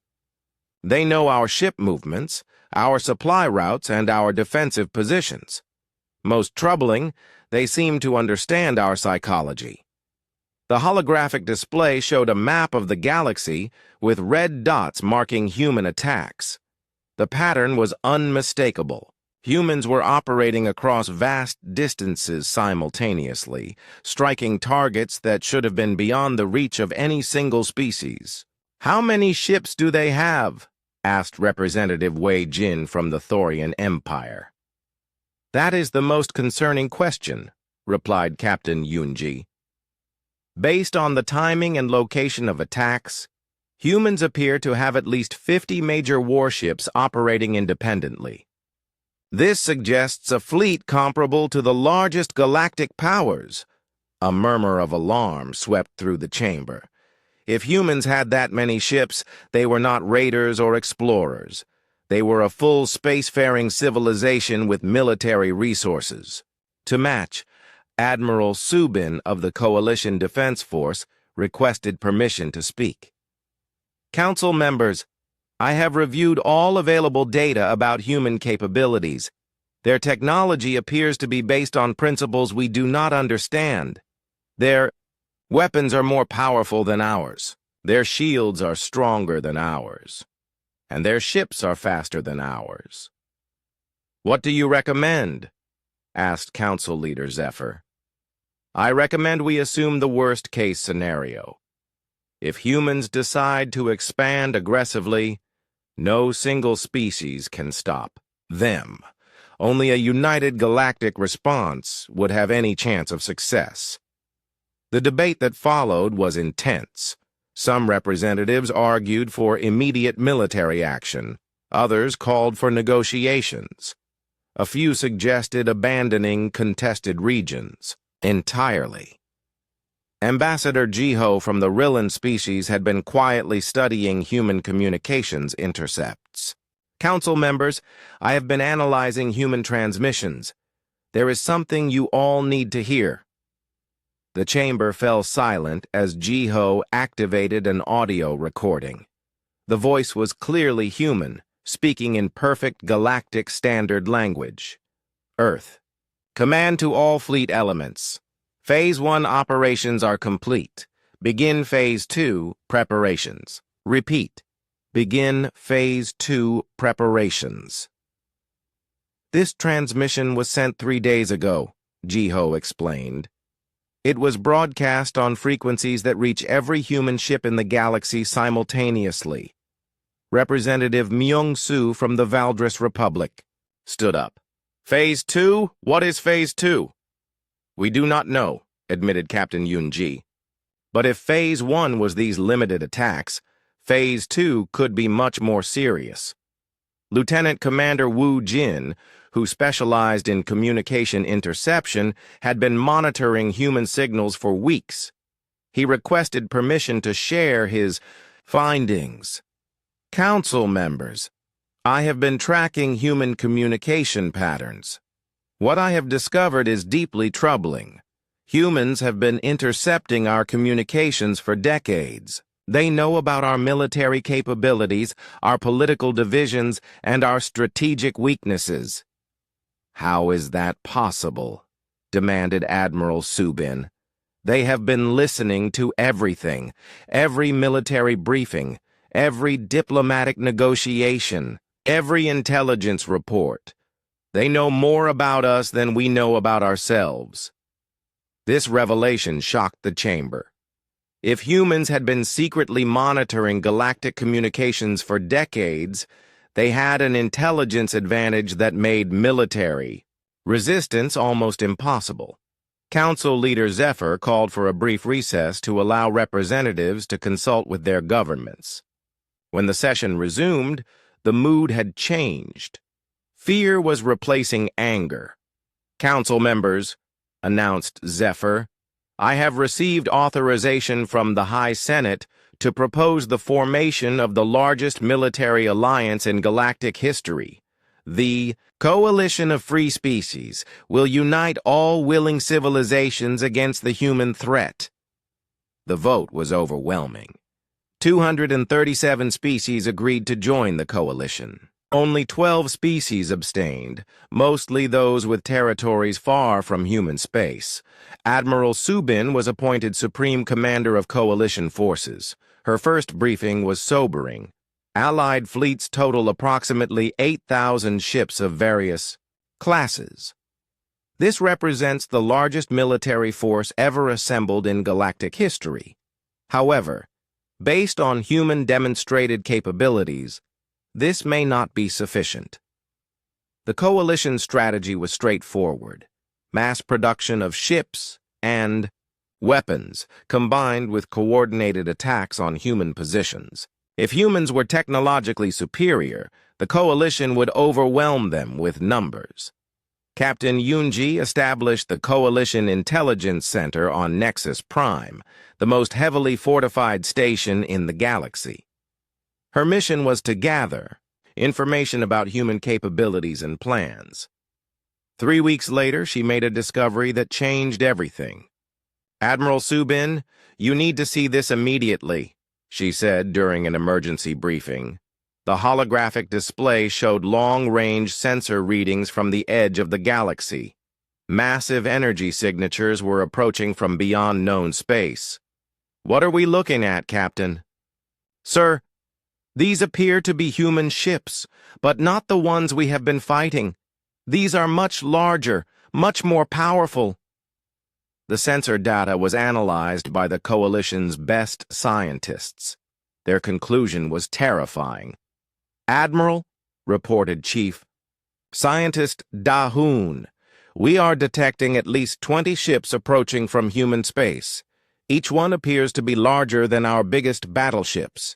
S1: They know our ship movements, our supply routes, and our defensive positions. Most troubling, they seem to understand our psychology. The holographic display showed a map of the galaxy with red dots marking human attacks. The pattern was unmistakable. Humans were operating across vast distances simultaneously, striking targets that should have been beyond the reach of any single species. "How many ships do they have?" asked Representative Wei Jin from the Thorian Empire. "That is the most concerning question," replied Captain Yunji. "Based on the timing and location of attacks, humans appear to have at least 50 major warships operating independently. This suggests a fleet comparable to the largest galactic powers." A murmur of alarm swept through the chamber. If humans had that many ships, they were not raiders or explorers. They were a full spacefaring civilization with military resources. To match, Admiral Subin of the Coalition Defense Force requested permission to speak. "Council members, I have reviewed all available data about human capabilities. Their technology appears to be based on principles we do not understand. Their weapons are more powerful than ours. Their shields are stronger than ours. And their ships are faster than ours." "What do you recommend?" asked Council Leader Zephyr. "I recommend we assume the worst-case scenario. If humans decide to expand aggressively, no single species can stop them. Only a united galactic response would have any chance of success." The debate that followed was intense. Some representatives argued for immediate military action. Others called for negotiations. A few suggested abandoning contested regions entirely. Ambassador Jiho from the Rillan species had been quietly studying human communications intercepts. "Council members, I have been analyzing human transmissions. There is something you all need to hear." The chamber fell silent as Jiho activated an audio recording. The voice was clearly human, speaking in perfect galactic standard language. "Earth. Command to all fleet elements. Phase 1 operations are complete. Begin Phase 2 preparations. Repeat. Begin Phase 2 preparations." "This transmission was sent 3 days ago," Jiho explained. "It was broadcast on frequencies that reach every human ship in the galaxy simultaneously." Representative Myung-Soo from the Valdris Republic stood up. "Phase 2? What is Phase 2? "We do not know," admitted Captain Yunji. "But if Phase 1 was these limited attacks, Phase 2 could be much more serious." Lieutenant Commander Wu Jin, who specialized in communication interception, had been monitoring human signals for weeks. He requested permission to share his findings. "Council members, I have been tracking human communication patterns. What I have discovered is deeply troubling. Humans have been intercepting our communications for decades. They know about our military capabilities, our political divisions, and our strategic weaknesses." "How is that possible?" demanded Admiral Subin. "They have been listening to everything, every military briefing, every diplomatic negotiation, every intelligence report. They know more about us than we know about ourselves." This revelation shocked the chamber. If humans had been secretly monitoring galactic communications for decades, they had an intelligence advantage that made military resistance almost impossible. Council leader Zephyr called for a brief recess to allow representatives to consult with their governments. When the session resumed, the mood had changed. Fear was replacing anger. "Council members," announced Zephyr, "I have received authorization from the High Senate to propose the formation of the largest military alliance in galactic history. The Coalition of Free Species will unite all willing civilizations against the human threat." The vote was overwhelming. 237 species agreed to join the coalition. Only 12 species abstained, mostly those with territories far from human space. Admiral Subin was appointed Supreme Commander of Coalition forces. Her first briefing was sobering. Allied fleets total approximately 8,000 ships of various classes. This represents the largest military force ever assembled in galactic history. However, based on human demonstrated capabilities, this may not be sufficient. The coalition's strategy was straightforward: mass production of ships and weapons, combined with coordinated attacks on human positions. If humans were technologically superior, the coalition would overwhelm them with numbers. Captain Yunji established the Coalition Intelligence Center on Nexus Prime, the most heavily fortified station in the galaxy. Her mission was to gather information about human capabilities and plans. 3 weeks later, she made a discovery that changed everything. "Admiral Subin, you need to see this immediately," she said during an emergency briefing. The holographic display showed long-range sensor readings from the edge of the galaxy. Massive energy signatures were approaching from beyond known space. "What are we looking at, Captain?" "Sir, these appear to be human ships, but not the ones we have been fighting. These are much larger, much more powerful." The sensor data was analyzed by the Coalition's best scientists. Their conclusion was terrifying. "Admiral," reported Chief Scientist Dahoon, "we are detecting at least 20 ships approaching from human space. Each one appears to be larger than our biggest battleships.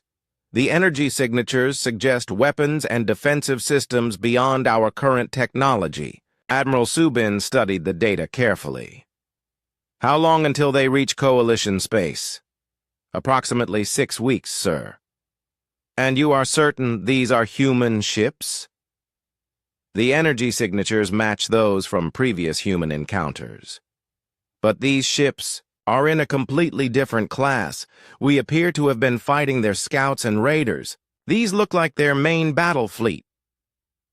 S1: The energy signatures suggest weapons and defensive systems beyond our current technology." Admiral Subin studied the data carefully. "How long until they reach Coalition space?" "Approximately 6 weeks, sir." "And you are certain these are human ships?" "The energy signatures match those from previous human encounters. But these ships are in a completely different class. We appear to have been fighting their scouts and raiders. These look like their main battle fleet."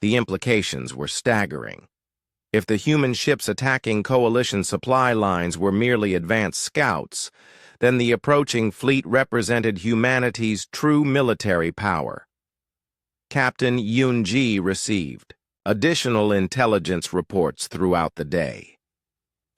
S1: The implications were staggering. If the human ships attacking Coalition supply lines were merely advanced scouts, then the approaching fleet represented humanity's true military power. Captain Yunji received additional intelligence reports throughout the day.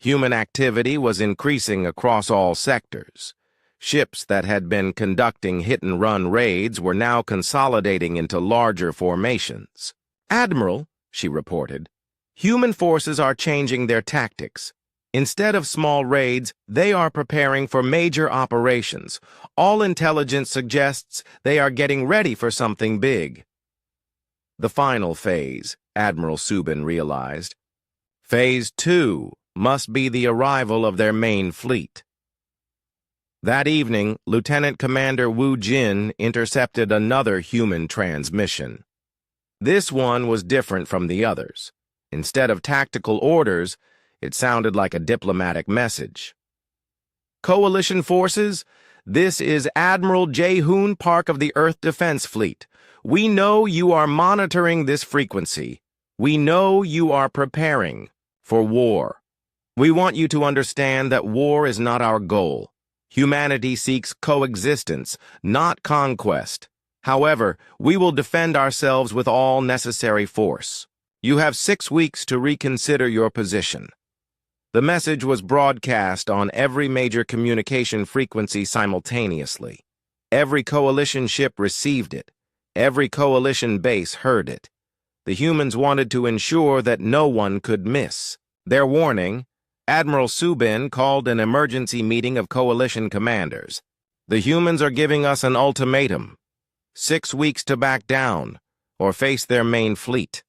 S1: Human activity was increasing across all sectors. Ships that had been conducting hit-and-run raids were now consolidating into larger formations. "Admiral," she reported, "human forces are changing their tactics. Instead of small raids, they are preparing for major operations. All intelligence suggests they are getting ready for something big." The final phase, Admiral Subin realized. Phase 2 must be the arrival of their main fleet. That evening, Lieutenant Commander Wu Jin intercepted another human transmission. This one was different from the others. Instead of tactical orders, it sounded like a diplomatic message. "Coalition forces, this is Admiral Jae-hoon Park of the Earth Defense Fleet. We know you are monitoring this frequency. We know you are preparing for war. We want you to understand that war is not our goal. Humanity seeks coexistence, not conquest. However, we will defend ourselves with all necessary force. You have 6 weeks to reconsider your position." The message was broadcast on every major communication frequency simultaneously. Every coalition ship received it. Every coalition base heard it. The humans wanted to ensure that no one could miss. Their warning: Admiral Subin called an emergency meeting of coalition commanders. The humans are giving us an ultimatum. 6 weeks to back down, or face their main fleet.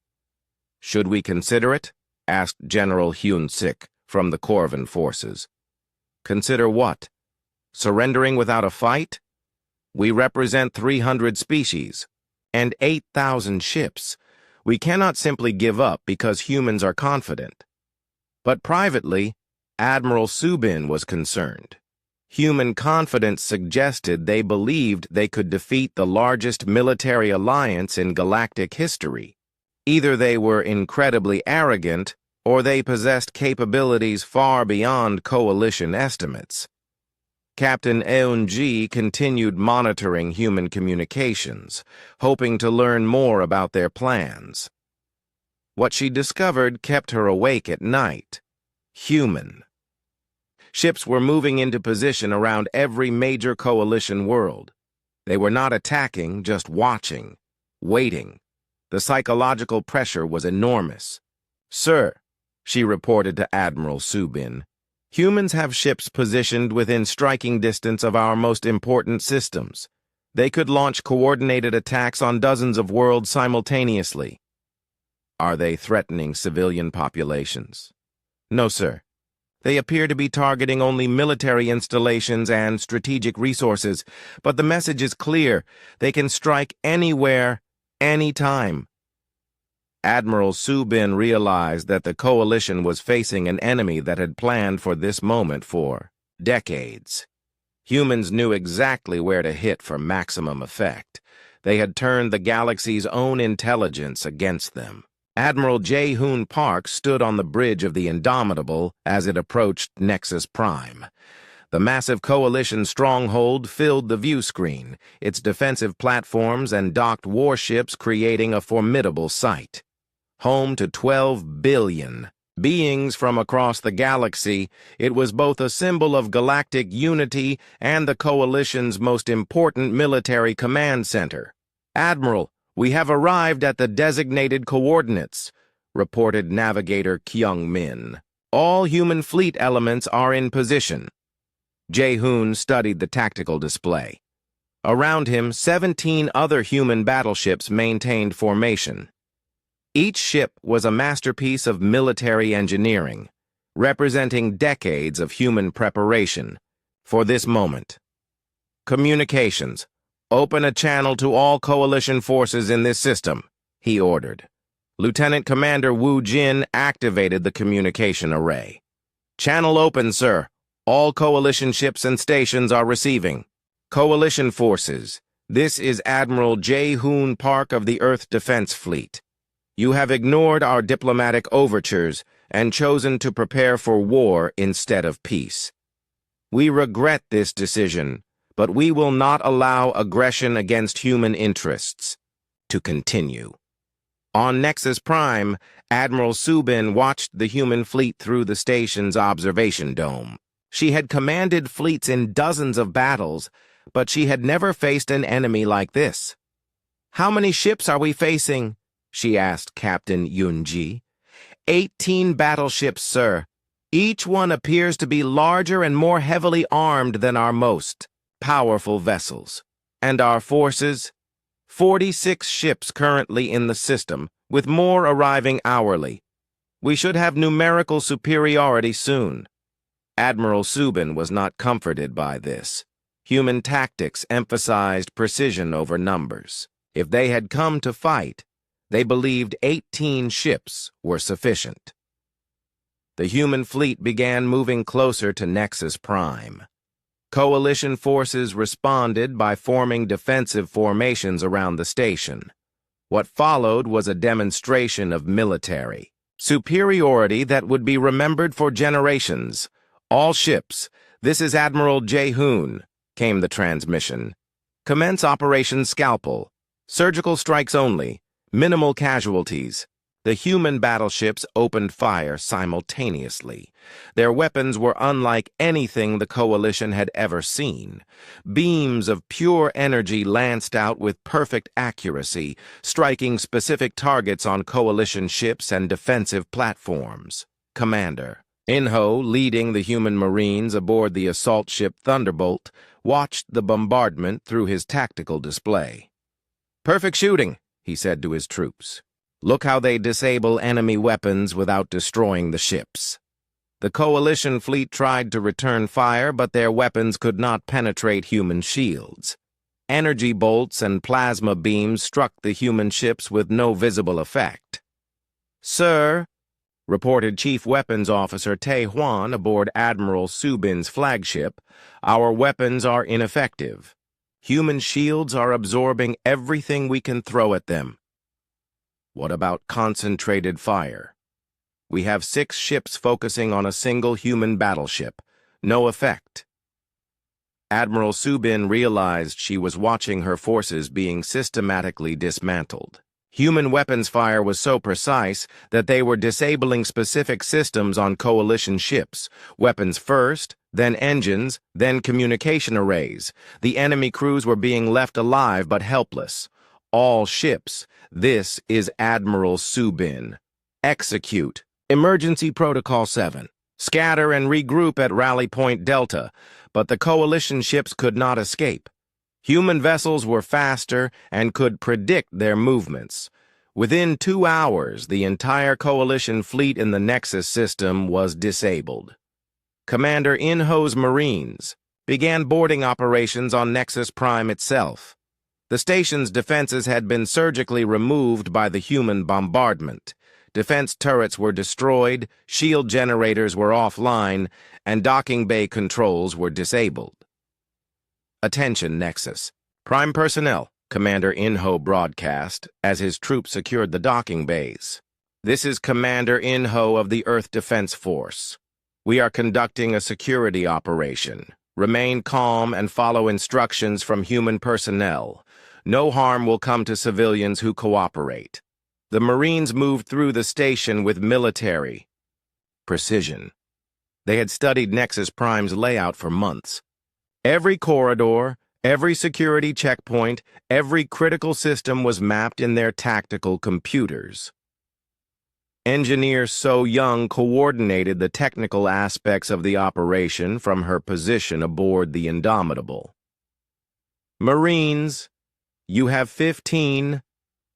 S1: Should we consider it? Asked General Hyun-sik from the Corvan forces. Consider what? Surrendering without a fight? We represent 300 species and 8,000 ships. We cannot simply give up because humans are confident. But privately, Admiral Subin was concerned. Human confidence suggested they believed they could defeat the largest military alliance in galactic history. Either they were incredibly arrogant, or they possessed capabilities far beyond coalition estimates. Captain Eun-ji continued monitoring human communications, hoping to learn more about their plans. What she discovered kept her awake at night. Human. Ships were moving into position around every major coalition world. They were not attacking, just watching, waiting. The psychological pressure was enormous. "Sir," she reported to Admiral Subin, "humans have ships positioned within striking distance of our most important systems. They could launch coordinated attacks on dozens of worlds simultaneously." "Are they threatening civilian populations?" "No, sir. They appear to be targeting only military installations and strategic resources, but the message is clear. They can strike anywhere, anytime." Admiral Subin realized that the coalition was facing an enemy that had planned for this moment for decades. Humans knew exactly where to hit for maximum effect. They had turned the galaxy's own intelligence against them. Admiral Jae-hoon Park stood on the bridge of the Indomitable as it approached Nexus Prime. The massive coalition stronghold filled the view screen, its defensive platforms and docked warships creating a formidable sight. Home to 12 billion beings from across the galaxy, it was both a symbol of galactic unity and the coalition's most important military command center. "Admiral, we have arrived at the designated coordinates," reported Navigator Kyung-min. "All human fleet elements are in position." Jae-hoon studied the tactical display. Around him, 17 other human battleships maintained formation. Each ship was a masterpiece of military engineering, representing decades of human preparation for this moment. "Communications. Open a channel to all coalition forces in this system," he ordered. Lieutenant Commander Woo Jin activated the communication array. "Channel open, sir. All coalition ships and stations are receiving." "Coalition forces, this is Admiral Jae-hoon Park of the Earth Defense Fleet. You have ignored our diplomatic overtures and chosen to prepare for war instead of peace. We regret this decision, but we will not allow aggression against human interests to continue." On Nexus Prime, Admiral Subin watched the human fleet through the station's observation dome. She had commanded fleets in dozens of battles, but she had never faced an enemy like this. "How many ships are we facing?" she asked Captain Yun-ji. 18 battleships, sir. Each one appears to be larger and more heavily armed than our most powerful vessels. And our forces? 46 ships currently in the system, with more arriving hourly. We should have numerical superiority soon." Admiral Subin was not comforted by this. Human tactics emphasized precision over numbers. If they had come to fight, they believed 18 ships were sufficient. The human fleet began moving closer to Nexus Prime. Coalition forces responded by forming defensive formations around the station. What followed was a demonstration of military superiority that would be remembered for generations. "All ships, this is Admiral Jae-hoon," came the transmission. "Commence Operation Scalpel. Surgical strikes only. Minimal casualties." The human battleships opened fire simultaneously. Their weapons were unlike anything the coalition had ever seen. Beams of pure energy lanced out with perfect accuracy, striking specific targets on coalition ships and defensive platforms. "Commander, Inho, leading the human Marines aboard the assault ship Thunderbolt, watched the bombardment through his tactical display. "Perfect shooting," he said to his troops. "Look how they disable enemy weapons without destroying the ships." The Coalition fleet tried to return fire, but their weapons could not penetrate human shields. Energy bolts and plasma beams struck the human ships with no visible effect. "Sir," reported Chief Weapons Officer Tae Hwan aboard Admiral Subin's flagship, "our weapons are ineffective. Human shields are absorbing everything we can throw at them." "What about concentrated fire?" "We have 6 ships focusing on a single human battleship. No effect." Admiral Subin realized she was watching her forces being systematically dismantled. Human weapons fire was so precise that they were disabling specific systems on Coalition ships. Weapons first, then engines, then communication arrays. The enemy crews were being left alive but helpless. All ships. This is Admiral Subin. Execute. Emergency Protocol 7. Scatter and regroup at Rally Point Delta, but the Coalition ships could not escape. Human vessels were faster and could predict their movements. Within 2 hours, the entire Coalition fleet in the Nexus system was disabled. Commander Inho's Marines began boarding operations on Nexus Prime itself. The station's defenses had been surgically removed by the human bombardment. Defense turrets were destroyed, shield generators were offline, and docking bay controls were disabled. "Attention, Nexus. Prime personnel," Commander Inho broadcast as his troops secured the docking bays. "This is Commander Inho of the Earth Defense Force. We are conducting a security operation. Remain calm and follow instructions from human personnel. No harm will come to civilians who cooperate." The Marines moved through the station with military precision. They had studied Nexus Prime's layout for months. Every corridor, every security checkpoint, every critical system was mapped in their tactical computers. Engineer So Young coordinated the technical aspects of the operation from her position aboard the Indomitable. "Marines, you have 15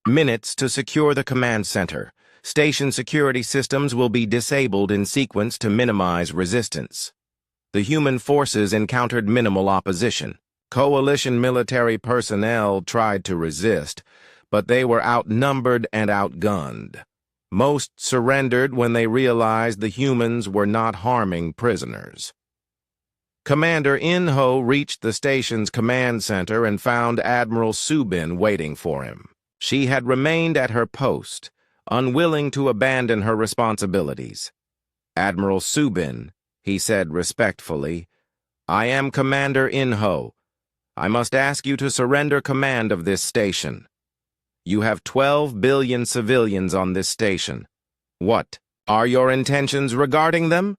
S1: minutes to secure the command center. Station security systems will be disabled in sequence to minimize resistance." The human forces encountered minimal opposition. Coalition military personnel tried to resist, but they were outnumbered and outgunned. Most surrendered when they realized the humans were not harming prisoners. Commander Inho reached the station's command center and found Admiral Subin waiting for him. She had remained at her post, unwilling to abandon her responsibilities. "Admiral Subin," he said respectfully, "I am Commander Inho. I must ask you to surrender command of this station. You have 12 billion civilians on this station. What are your intentions regarding them?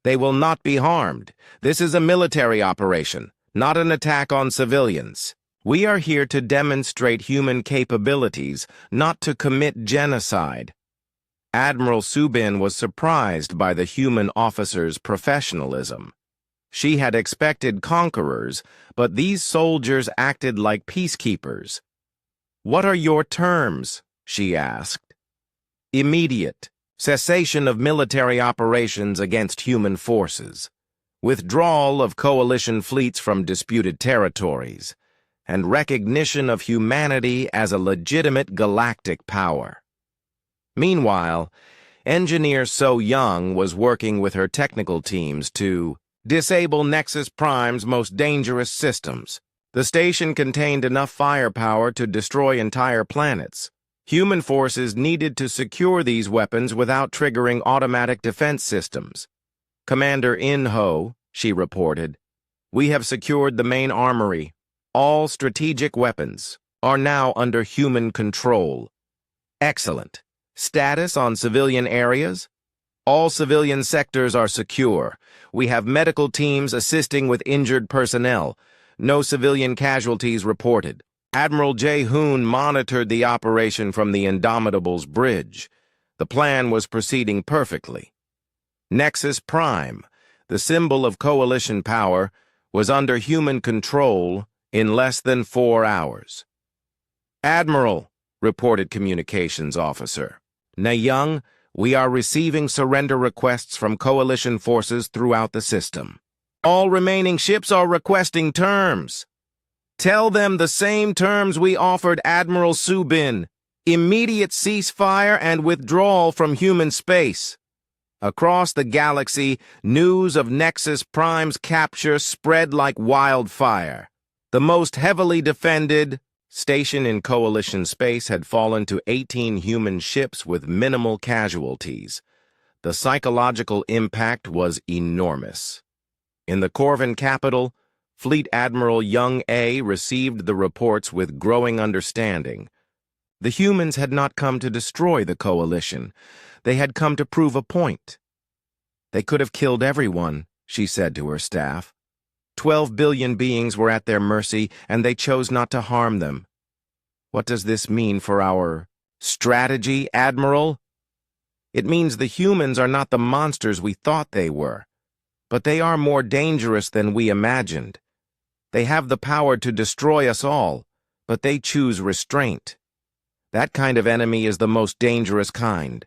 S1: They will not be harmed. This is a military operation, not an attack on civilians. We are here to demonstrate human capabilities, not to commit genocide." Admiral Subin was surprised by the human officer's professionalism. She had expected conquerors, but these soldiers acted like peacekeepers. "What are your terms?" she asked. "Immediate cessation of military operations against human forces, withdrawal of coalition fleets from disputed territories, and recognition of humanity as a legitimate galactic power." Meanwhile, Engineer So Young was working with her technical teams to disable Nexus Prime's most dangerous systems. The station contained enough firepower to destroy entire planets. Human forces needed to secure these weapons without triggering automatic defense systems. "Commander Inho," she reported, "we have secured the main armory. All strategic weapons are now under human control." "Excellent. Status on civilian areas?" "All civilian sectors are secure. We have medical teams assisting with injured personnel. No civilian casualties reported." Admiral Jae-hoon monitored the operation from the Indomitable's bridge. The plan was proceeding perfectly. Nexus Prime, the symbol of coalition power, was under human control in less than 4 hours. "Admiral," reported communications officer Young, "we are receiving surrender requests from coalition forces throughout the system. All remaining ships are requesting terms. Tell them the same terms we offered Admiral Subin: immediate ceasefire and withdrawal from human space." Across the galaxy, news of Nexus Prime's capture spread like wildfire. The most heavily defended station in Coalition space had fallen to 18 human ships with minimal casualties. The psychological impact was enormous. In the Corvan capital, Fleet Admiral Young A received the reports with growing understanding. The humans had not come to destroy the Coalition. They had come to prove a point. "They could have killed everyone," she said to her staff. 12 billion beings were at their mercy, and they chose not to harm them. "What does this mean for our strategy, Admiral?" "It means the humans are not the monsters we thought they were, but they are more dangerous than we imagined. They have the power to destroy us all, but they choose restraint. That kind of enemy is the most dangerous kind."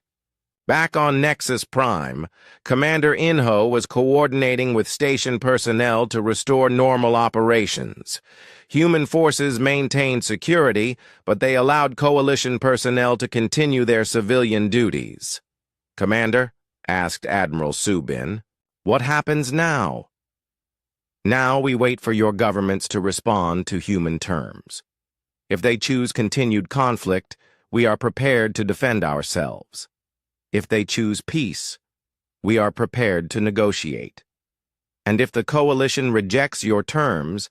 S1: Back on Nexus Prime, Commander Inho was coordinating with station personnel to restore normal operations. Human forces maintained security, but they allowed Coalition personnel to continue their civilian duties. "Commander," asked Admiral Subin, "what happens now?" "Now we wait for your governments to respond to human terms. If they choose continued conflict, we are prepared to defend ourselves. If they choose peace, we are prepared to negotiate. And if the Coalition rejects your terms—"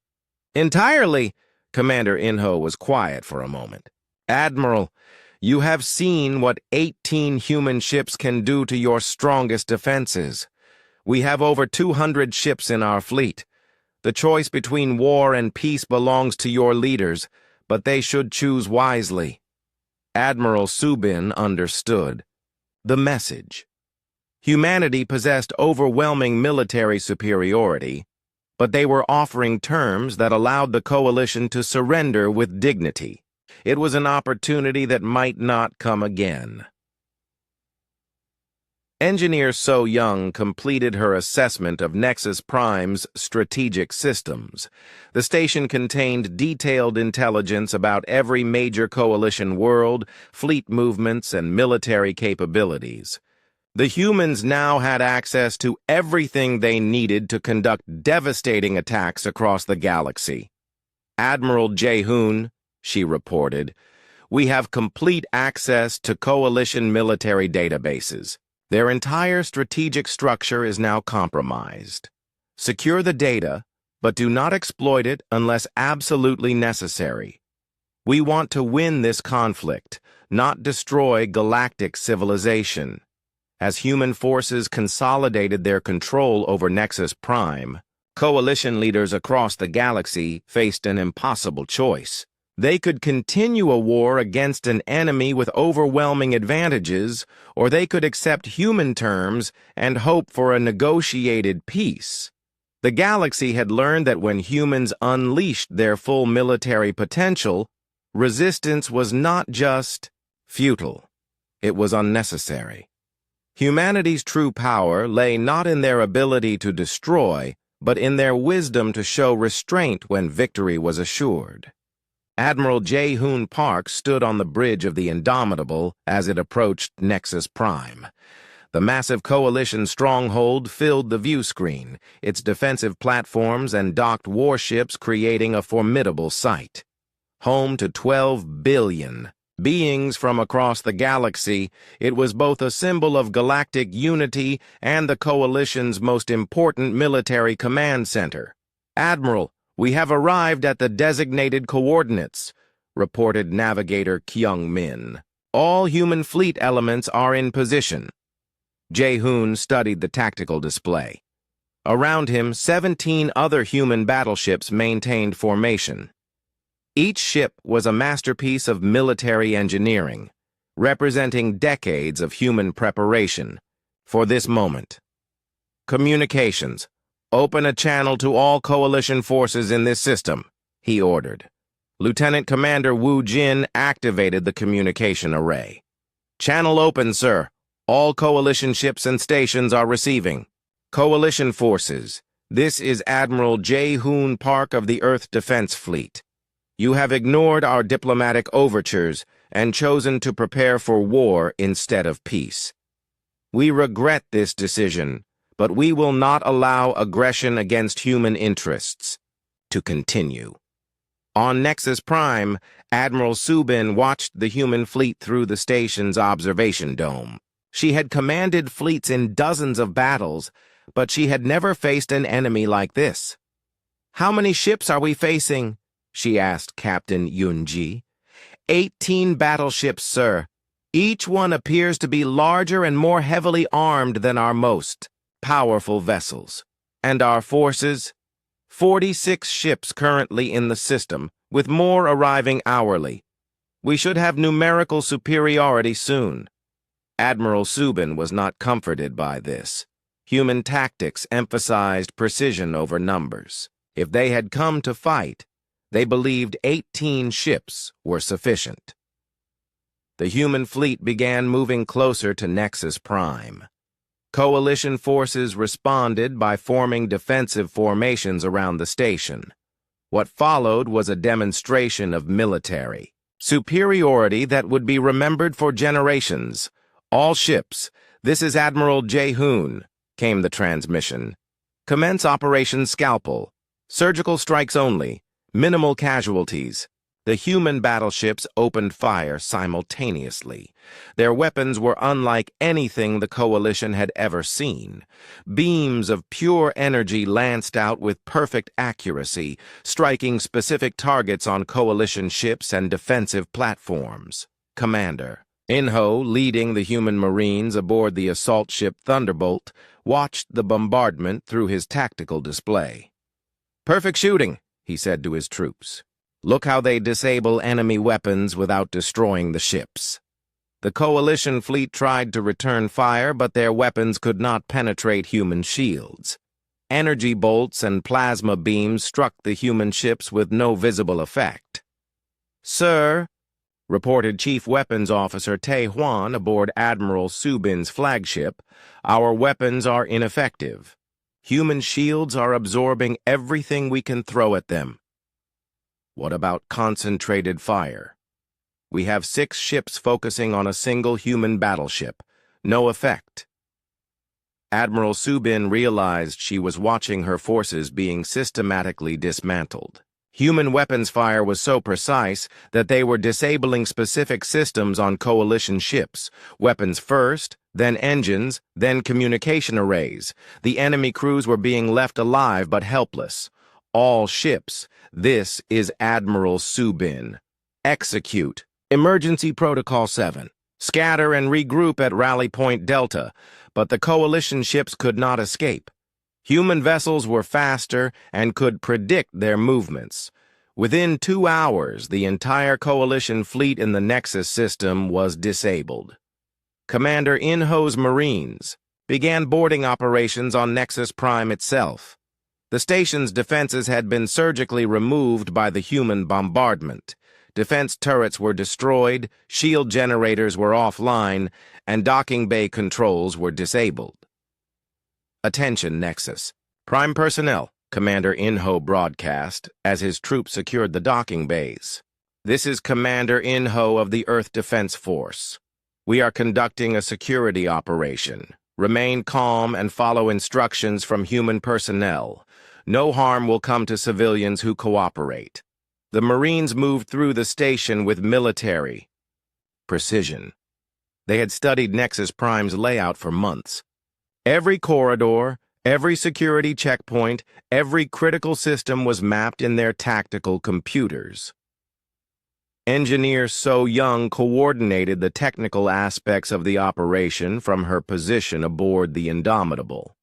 S1: "Entirely!" Commander Inho was quiet for a moment. "Admiral, you have seen what 18 human ships can do to your strongest defenses. We have over 200 ships in our fleet. The choice between war and peace belongs to your leaders, but they should choose wisely." Admiral Subin understood the message. Humanity possessed overwhelming military superiority, but they were offering terms that allowed the Coalition to surrender with dignity. It was an opportunity that might not come again. Engineer So Young completed her assessment of Nexus Prime's strategic systems. The station contained detailed intelligence about every major Coalition world, fleet movements, and military capabilities. The humans now had access to everything they needed to conduct devastating attacks across the galaxy. "Admiral Jaehoon," she reported, "we have complete access to Coalition military databases. Their entire strategic structure is now compromised. Secure the data, but do not exploit it unless absolutely necessary. We want to win this conflict, not destroy galactic civilization." As human forces consolidated their control over Nexus Prime, Coalition leaders across the galaxy faced an impossible choice. They could continue a war against an enemy with overwhelming advantages, or they could accept human terms and hope for a negotiated peace. The galaxy had learned that when humans unleashed their full military potential, resistance was not just futile, it was unnecessary. Humanity's true power lay not in their ability to destroy, but in their wisdom to show restraint when victory was assured. Admiral Jaehoon Park stood on the bridge of the Indomitable as it approached Nexus Prime. The massive Coalition stronghold filled the view screen, its defensive platforms and docked warships creating a formidable sight. Home to 12 billion beings from across the galaxy, it was both a symbol of galactic unity and the Coalition's most important military command center. "Admiral, we have arrived at the designated coordinates," reported Navigator Kyung Min. "All human fleet elements are in position." Jaehoon studied the tactical display. Around him, 17 other human battleships maintained formation. Each ship was a masterpiece of military engineering, representing decades of human preparation for this moment. Communications. Open a channel to all coalition forces in this system, he ordered. Lieutenant Commander Wu Jin activated the communication array. Channel open, sir. All coalition ships and stations are receiving. Coalition forces. This is Admiral Jae-hoon Park of the Earth Defense Fleet. You have ignored our diplomatic overtures and chosen to prepare for war instead of peace. We regret this decision, but we will not allow aggression against human interests to continue. On Nexus Prime, Admiral Subin watched the human fleet through the station's observation dome. She had commanded fleets in dozens of battles, but she had never faced an enemy like this. "How many ships are we facing?" she asked Captain Yunji. 18 battleships, sir. Each one appears to be larger and more heavily armed than our most powerful vessels. And our forces? 46 ships currently in the system, with more arriving hourly. We should have numerical superiority soon. Admiral Subin was not comforted by this. Human tactics emphasized precision over numbers. If they had come to fight, they believed 18 ships were sufficient. The human fleet began moving closer to Nexus Prime. Coalition forces responded by forming defensive formations around the station. What followed was a demonstration of military superiority that would be remembered for generations. "All ships, this is Admiral Jae-hoon," came the transmission. "Commence Operation Scalpel. Surgical strikes only. Minimal casualties." The human battleships opened fire simultaneously. Their weapons were unlike anything the Coalition had ever seen. Beams of pure energy lanced out with perfect accuracy, striking specific targets on Coalition ships and defensive platforms. Commander Inho, leading the human Marines aboard the assault ship Thunderbolt, watched the bombardment through his tactical display. "Perfect shooting," he said to his troops. "Look how they disable enemy weapons without destroying the ships." The Coalition fleet tried to return fire, but their weapons could not penetrate human shields. Energy bolts and plasma beams struck the human ships with no visible effect. "Sir," reported Chief Weapons Officer Tae Hwan aboard Admiral Subin's flagship, "our weapons are ineffective. Human shields are absorbing everything we can throw at them." "What about concentrated fire?" "We have 6 ships focusing on a single human battleship. No effect." Admiral Subin realized she was watching her forces being systematically dismantled. Human weapons fire was so precise that they were disabling specific systems on Coalition ships. Weapons first, then engines, then communication arrays. The enemy crews were being left alive but helpless. "All ships. This is Admiral Subin. Execute. Emergency Protocol 7. Scatter and regroup at Rally Point Delta," but the Coalition ships could not escape. Human vessels were faster and could predict their movements. Within 2 hours, the entire Coalition fleet in the Nexus system was disabled. Commander Inho's Marines began boarding operations on Nexus Prime itself. The station's defenses had been surgically removed by the human bombardment. Defense turrets were destroyed, shield generators were offline, and docking bay controls were disabled. "Attention, Nexus. Prime personnel," Commander Inho broadcast as his troops secured the docking bays. "This is Commander Inho of the Earth Defense Force. We are conducting a security operation. Remain calm and follow instructions from human personnel. No harm will come to civilians who cooperate." The Marines moved through the station with military precision. They had studied Nexus Prime's layout for months. Every corridor, every security checkpoint, every critical system was mapped in their tactical computers. Engineer So Young coordinated the technical aspects of the operation from her position aboard the Indomitable.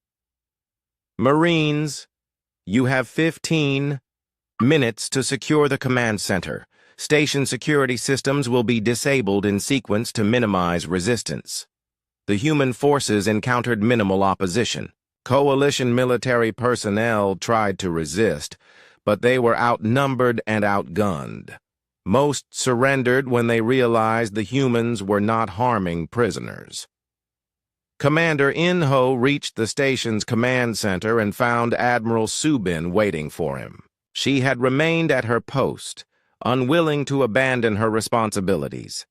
S1: "Marines, you have 15 minutes to secure the command center. Station security systems will be disabled in sequence to minimize resistance." The human forces encountered minimal opposition. Coalition military personnel tried to resist, but they were outnumbered and outgunned. Most surrendered when they realized the humans were not harming prisoners. Commander In-ho reached the station's command center and found Admiral Subin waiting for him. She had remained at her post, unwilling to abandon her responsibilities.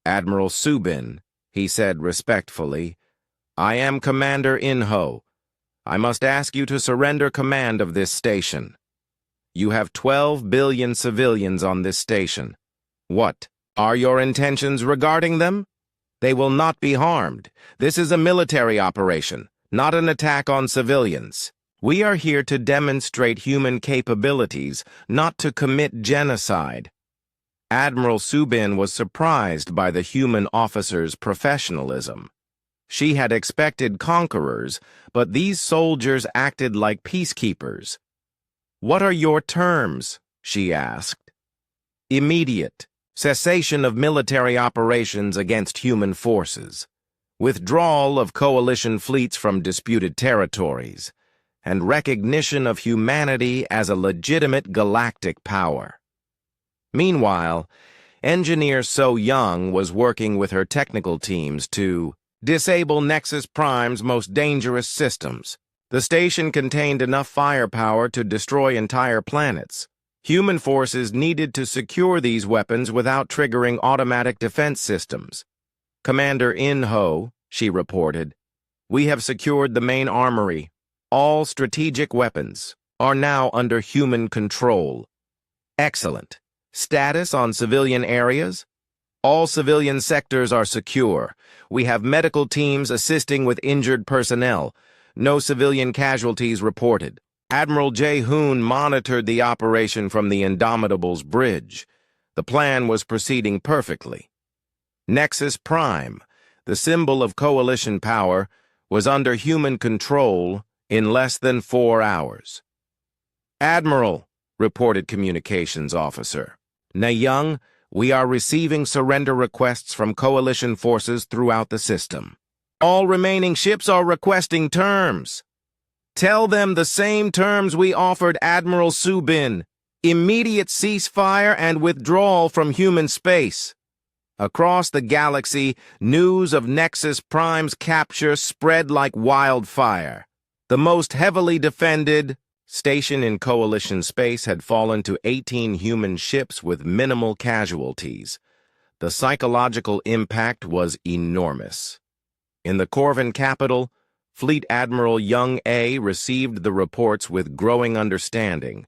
S1: "Admiral Subin," he said respectfully, "I am Commander In-ho. I must ask you to surrender command of this station. You have 12 billion civilians on this station. What are your intentions regarding them? They will not be harmed. This is a military operation, not an attack on civilians. We are here to demonstrate human capabilities, not to commit genocide." Admiral Subin was surprised by the human officer's professionalism. She had expected conquerors, but these soldiers acted like peacekeepers. "What are your terms?" she asked. "Immediate cessation of military operations against human forces, withdrawal of coalition fleets from disputed territories, and recognition of humanity as a legitimate galactic power." Meanwhile, Engineer So Young was working with her technical teams to disable Nexus Prime's most dangerous systems. The station contained enough firepower to destroy entire planets. Human forces needed to secure these weapons without triggering automatic defense systems. "Commander In-ho," she reported, "we have secured the main armory. All strategic weapons are now under human control." "Excellent. Status on civilian areas?" "All civilian sectors are secure. We have medical teams assisting with injured personnel. No civilian casualties reported." Admiral Jae-hoon monitored the operation from the Indomitable's bridge. The plan was proceeding perfectly. Nexus Prime, the symbol of coalition power, was under human control in less than 4 hours. "Admiral," reported Communications Officer Na-young, "we are receiving surrender requests from coalition forces throughout the system. All remaining ships are requesting terms. Tell them the same terms we offered Admiral Subin: immediate ceasefire and withdrawal from human space." Across the galaxy, news of Nexus Prime's capture spread like wildfire. The most heavily defended station in coalition space had fallen to 18 human ships with minimal casualties. The psychological impact was enormous. In the Corvan capital, Fleet Admiral Young A received the reports with growing understanding.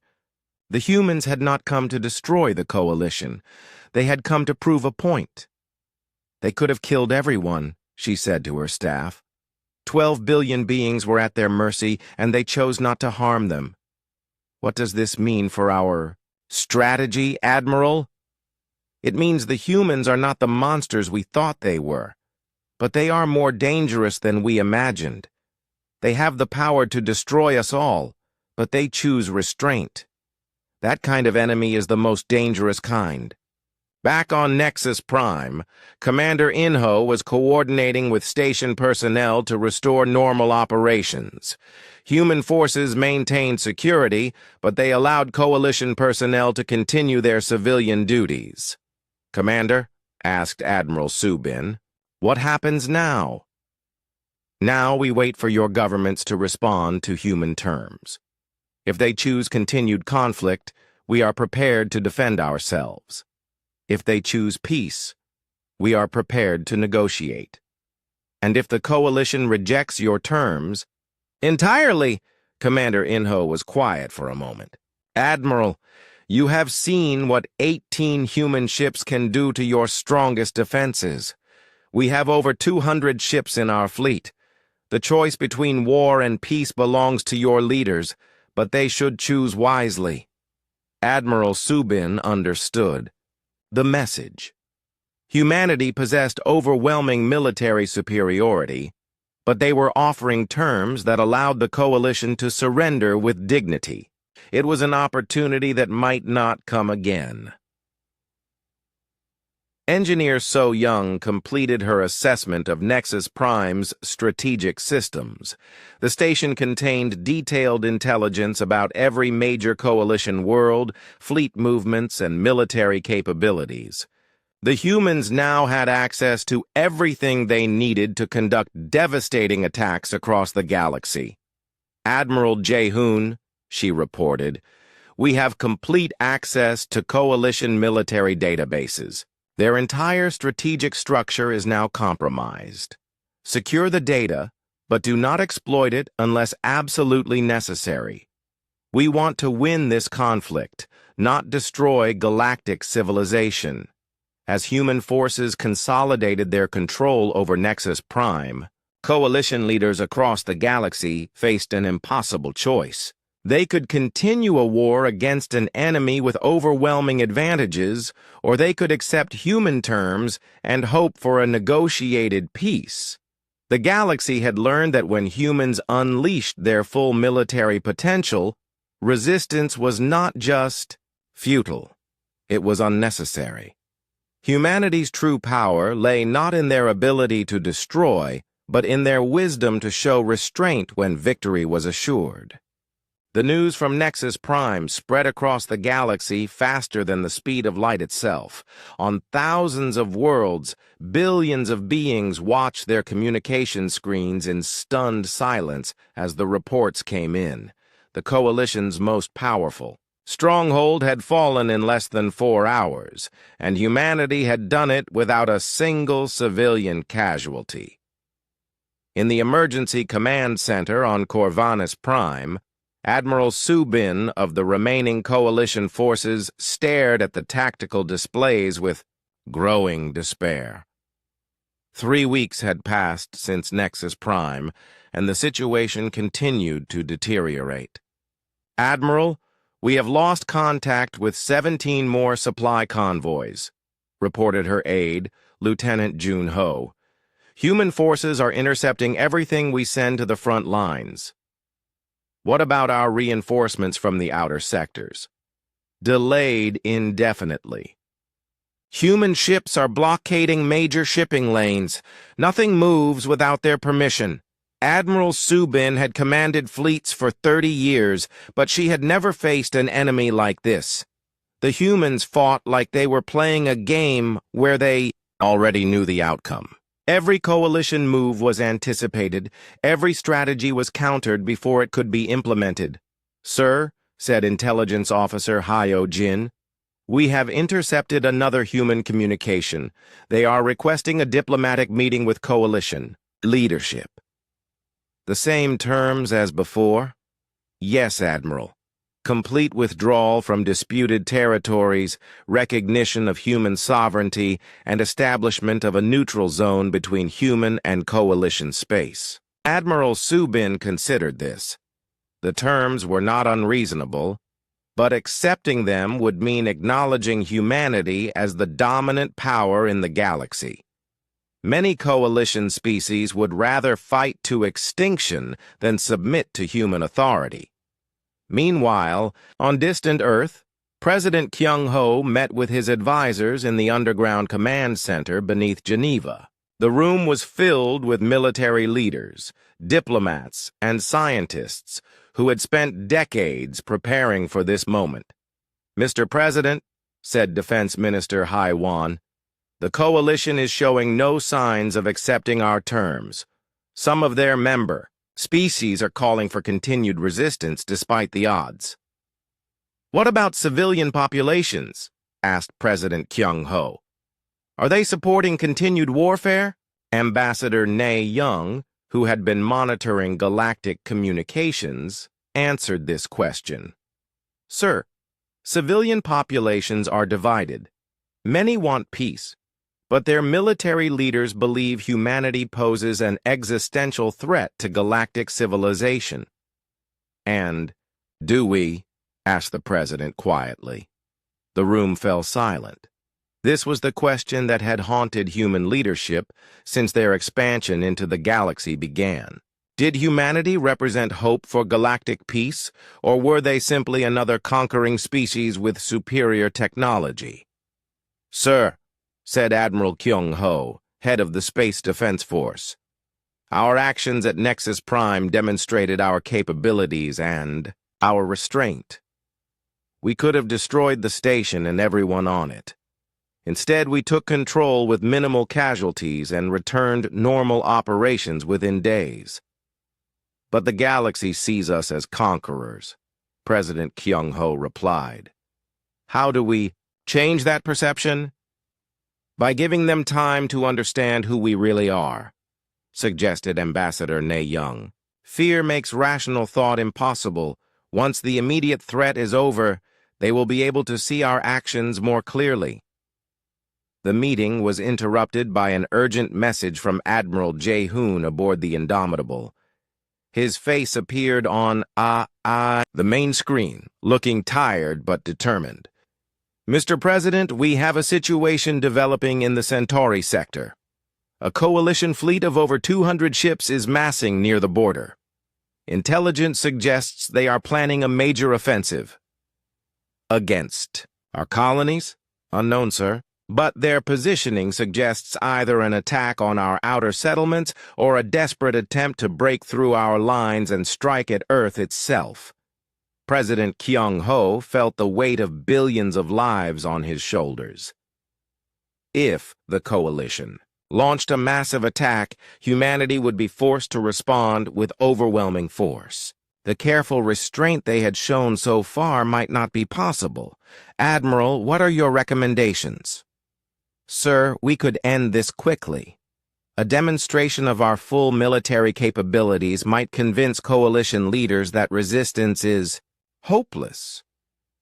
S1: The humans had not come to destroy the coalition. They had come to prove a point. "They could have killed everyone," she said to her staff. 12 billion beings were at their mercy, and they chose not to harm them. "What does this mean for our strategy, Admiral?" "It means the humans are not the monsters we thought they were, but they are more dangerous than we imagined. They have the power to destroy us all, but they choose restraint. That kind of enemy is the most dangerous kind." Back on Nexus Prime, Commander In-ho was coordinating with station personnel to restore normal operations. Human forces maintained security, but they allowed coalition personnel to continue their civilian duties. "Commander," asked Admiral Subin, "what happens now?" "Now we wait for your governments to respond to human terms. If they choose continued conflict, we are prepared to defend ourselves. If they choose peace, we are prepared to negotiate. And if the coalition rejects your terms—" "Entirely!" Commander In-ho was quiet for a moment. "Admiral, you have seen what 18 human ships can do to your strongest defenses. We have over 200 ships in our fleet. The choice between war and peace belongs to your leaders, but they should choose wisely." Admiral Subin understood the message. Humanity possessed overwhelming military superiority, but they were offering terms that allowed the coalition to surrender with dignity. It was an opportunity that might not come again. Engineer So Young completed her assessment of Nexus Prime's strategic systems. The station contained detailed intelligence about every major coalition world, fleet movements, and military capabilities. The humans now had access to everything they needed to conduct devastating attacks across the galaxy. "Admiral Jaehoon," she reported, "we have complete access to coalition military databases. Their entire strategic structure is now compromised. Secure the data, but do not exploit it unless absolutely necessary. We want to win this conflict, not destroy galactic civilization." As human forces consolidated their control over Nexus Prime, coalition leaders across the galaxy faced an impossible choice. They could continue a war against an enemy with overwhelming advantages, or they could accept human terms and hope for a negotiated peace. The galaxy had learned that when humans unleashed their full military potential, resistance was not just futile, it was unnecessary. Humanity's true power lay not in their ability to destroy, but in their wisdom to show restraint when victory was assured. The news from Nexus Prime spread across the galaxy faster than the speed of light itself. On thousands of worlds, billions of beings watched their communication screens in stunned silence as the reports came in. The coalition's most powerful stronghold had fallen in less than 4 hours, and humanity had done it without a single civilian casualty. In the Emergency Command Center on Corvinus Prime, Admiral Subin of the remaining coalition forces stared at the tactical displays with growing despair. 3 weeks had passed since Nexus Prime, and the situation continued to deteriorate. "Admiral, we have lost contact with 17 more supply convoys," reported her aide, Lieutenant Jun Ho. "Human forces are intercepting everything we send to the front lines." "What about our reinforcements from the outer sectors?" "Delayed indefinitely." "Human ships are blockading major shipping lanes. Nothing moves without their permission." Admiral Subin had commanded fleets for 30 years, but she had never faced an enemy like this. The humans fought like they were playing a game where they already knew the outcome. Every coalition move was anticipated. Every strategy was countered before it could be implemented. "Sir," said Intelligence Officer Hyo Jin, "we have intercepted another human communication. They are requesting a diplomatic meeting with coalition leadership." "The same terms as before?" "Yes, Admiral. Complete withdrawal from disputed territories, recognition of human sovereignty, and establishment of a neutral zone between human and coalition space." Admiral Subin considered this. The terms were not unreasonable, but accepting them would mean acknowledging humanity as the dominant power in the galaxy. Many coalition species would rather fight to extinction than submit to human authority. Meanwhile, on distant Earth, President Kyung-ho met with his advisors in the underground command center beneath Geneva. The room was filled with military leaders, diplomats, and scientists who had spent decades preparing for this moment. "Mr. President," said Defense Minister Hai Wan, "the coalition is showing no signs of accepting our terms. Some of their member species are calling for continued resistance despite the odds." "What about civilian populations?" asked President Kyung-ho. "Are they supporting continued warfare?" Ambassador Nae Young, who had been monitoring galactic communications, answered this question. "Sir, civilian populations are divided. Many want peace, but their military leaders believe humanity poses an existential threat to galactic civilization." "And do we?" asked the president quietly. The room fell silent. This was the question that had haunted human leadership since their expansion into the galaxy began. Did humanity represent hope for galactic peace, or were they simply another conquering species with superior technology? "Sir," said Admiral Kyung-ho, head of the Space Defense Force. Our actions at Nexus Prime demonstrated our capabilities and our restraint. We could have destroyed the station and everyone on it. Instead, we took control with minimal casualties and returned normal operations within days. But the galaxy sees us as conquerors, President Kyung-ho replied. How do we change that perception? By giving them time to understand who we really are, suggested Ambassador Ne-young. Fear makes rational thought impossible. Once the immediate threat is over, they will be able to see our actions more clearly. The meeting was interrupted by an urgent message from Admiral Jae-hoon aboard the Indomitable. His face appeared on the main screen, looking tired but determined. Mr. President, we have a situation developing in the Centauri sector. A coalition fleet of over 200 ships is massing near the border. Intelligence suggests they are planning a major offensive. Against our colonies? Unknown, sir. But their positioning suggests either an attack on our outer settlements or a desperate attempt to break through our lines and strike at Earth itself. President Kyung-ho felt the weight of billions of lives on his shoulders. If the coalition launched a massive attack, humanity would be forced to respond with overwhelming force. The careful restraint they had shown so far might not be possible. Admiral, what are your recommendations? Sir, we could end this quickly. A demonstration of our full military capabilities might convince coalition leaders that resistance is hopeless.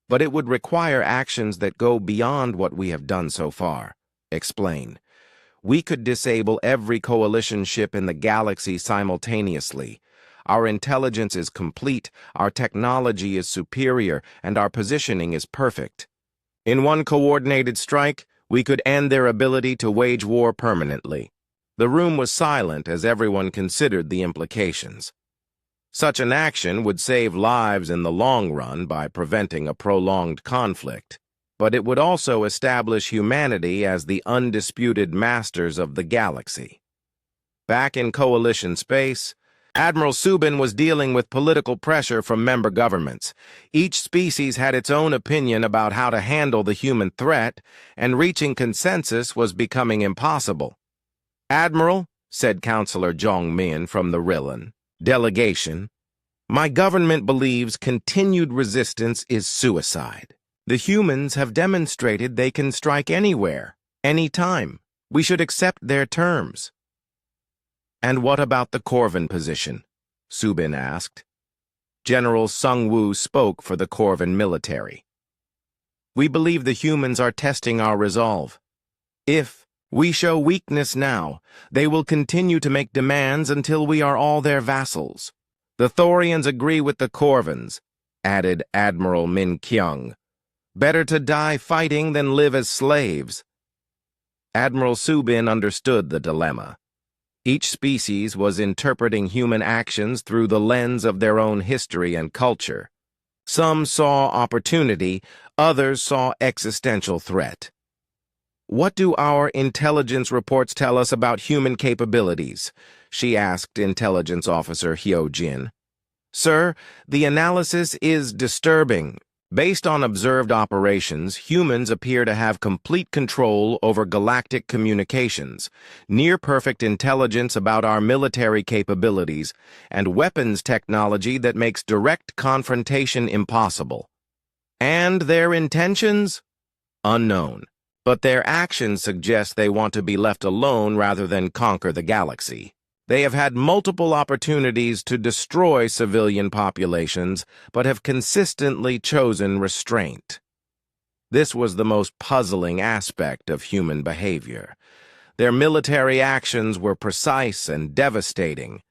S1: But it would require actions that go beyond what we have done so far. Explain. We could disable every coalition ship in the galaxy simultaneously. Our intelligence is complete, our technology is superior, and our positioning is perfect. In one coordinated strike, we could end their ability to wage war permanently. The room was silent as everyone considered the implications. Such an action would save lives in the long run by preventing a prolonged conflict, but it would also establish humanity as the undisputed masters of the galaxy. Back in coalition space, Admiral Subin was dealing with political pressure from member governments. Each species had its own opinion about how to handle the human threat, and reaching consensus was becoming impossible. Admiral, said Counselor Jong-min from the Rillan delegation, my government believes continued resistance is suicide. The humans have demonstrated they can strike anywhere, anytime. We should accept their terms. And what about the Corvin position? Subin asked. General Sung-woo spoke for the Corvin military. We believe the humans are testing our resolve. If we show weakness now, they will continue to make demands until we are all their vassals. The Thorians agree with the Corvins, added Admiral Min Kyung. Better to die fighting than live as slaves. Admiral Subin understood the dilemma. Each species was interpreting human actions through the lens of their own history and culture. Some saw opportunity, others saw existential threat. What do our intelligence reports tell us about human capabilities? She asked Intelligence Officer Hyo-jin. Sir, the analysis is disturbing. Based on observed operations, humans appear to have complete control over galactic communications, near-perfect intelligence about our military capabilities, and weapons technology that makes direct confrontation impossible. And their intentions? Unknown. But their actions suggest they want to be left alone rather than conquer the galaxy. They have had multiple opportunities to destroy civilian populations, but have consistently chosen restraint. This was the most puzzling aspect of human behavior. Their military actions were precise and devastating,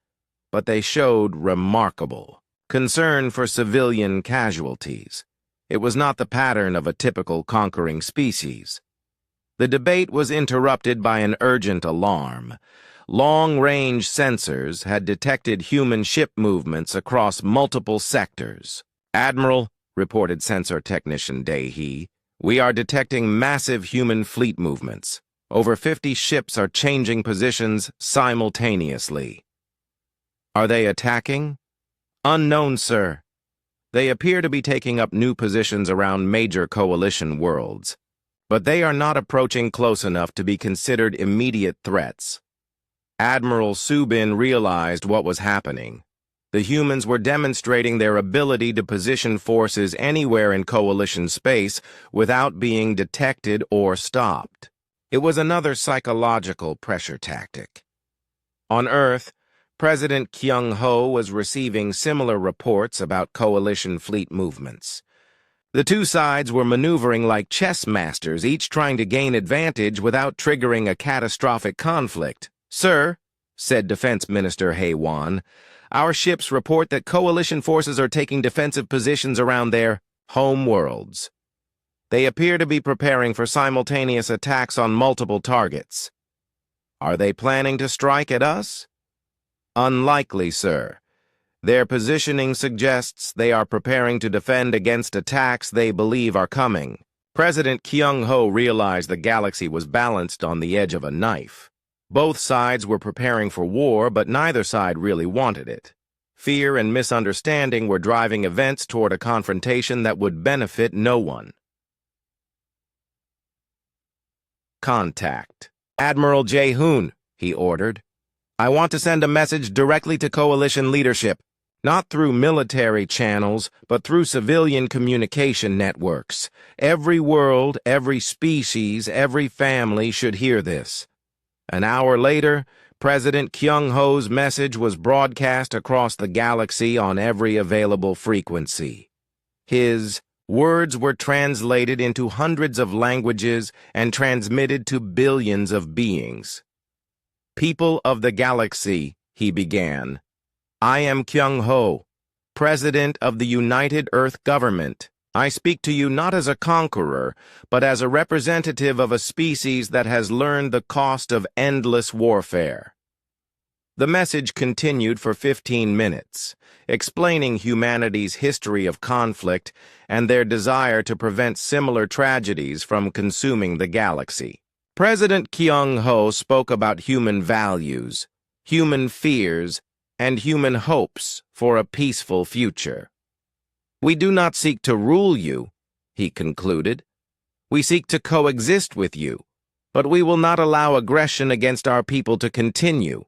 S1: but they showed remarkable concern for civilian casualties. It was not the pattern of a typical conquering species. The debate was interrupted by an urgent alarm. Long-range sensors had detected human ship movements across multiple sectors. Admiral, reported sensor technician Dae-hee, we are detecting massive human fleet movements. Over 50 ships are changing positions simultaneously. Are they attacking? Unknown, sir. They appear to be taking up new positions around major coalition worlds, but they are not approaching close enough to be considered immediate threats. Admiral Subin realized what was happening. The humans were demonstrating their ability to position forces anywhere in coalition space without being detected or stopped. It was another psychological pressure tactic. On Earth, President Kyung-ho was receiving similar reports about coalition fleet movements. The two sides were maneuvering like chess masters, each trying to gain advantage without triggering a catastrophic conflict. "Sir," said Defense Minister Hae-won, "our ships report that coalition forces are taking defensive positions around their home worlds. They appear to be preparing for simultaneous attacks on multiple targets. Are they planning to strike at us?" "Unlikely, sir. Their positioning suggests they are preparing to defend against attacks they believe are coming." President Kyung-ho realized the galaxy was balanced on the edge of a knife. Both sides were preparing for war, but neither side really wanted it. Fear and misunderstanding were driving events toward a confrontation that would benefit no one. Contact. "Admiral Jae-hoon," he ordered. "I want to send a message directly to coalition leadership, not through military channels, but through civilian communication networks. Every world, every species, every family should hear this." An hour later, President Kyung-ho's message was broadcast across the galaxy on every available frequency. His words were translated into hundreds of languages and transmitted to billions of beings. "People of the galaxy," he began, "I am Kyung-ho, President of the United Earth Government. I speak to you not as a conqueror, but as a representative of a species that has learned the cost of endless warfare." The message continued for 15 minutes, explaining humanity's history of conflict and their desire to prevent similar tragedies from consuming the galaxy. President Kyung-ho spoke about human values, human fears, and human hopes for a peaceful future. "We do not seek to rule you," he concluded. "We seek to coexist with you, but we will not allow aggression against our people to continue.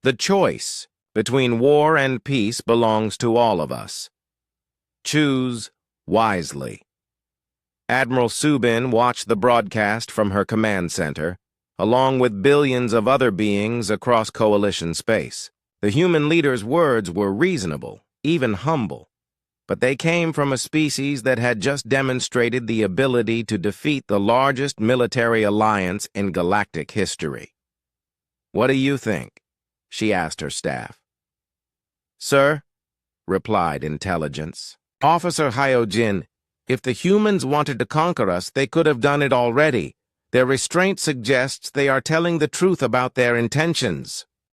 S1: The choice between war and peace belongs to all of us. Choose wisely." Admiral Subin watched the broadcast from her command center, along with billions of other beings across coalition space. The human leader's words were reasonable, even humble, but they came from a species that had just demonstrated the ability to defeat the largest military alliance in galactic history. "What do you think?" she asked her staff. "Sir," replied intelligence, "Officer Hyojin, if the humans wanted to conquer us, they could have done it already. Their restraint suggests they are telling the truth about their intentions."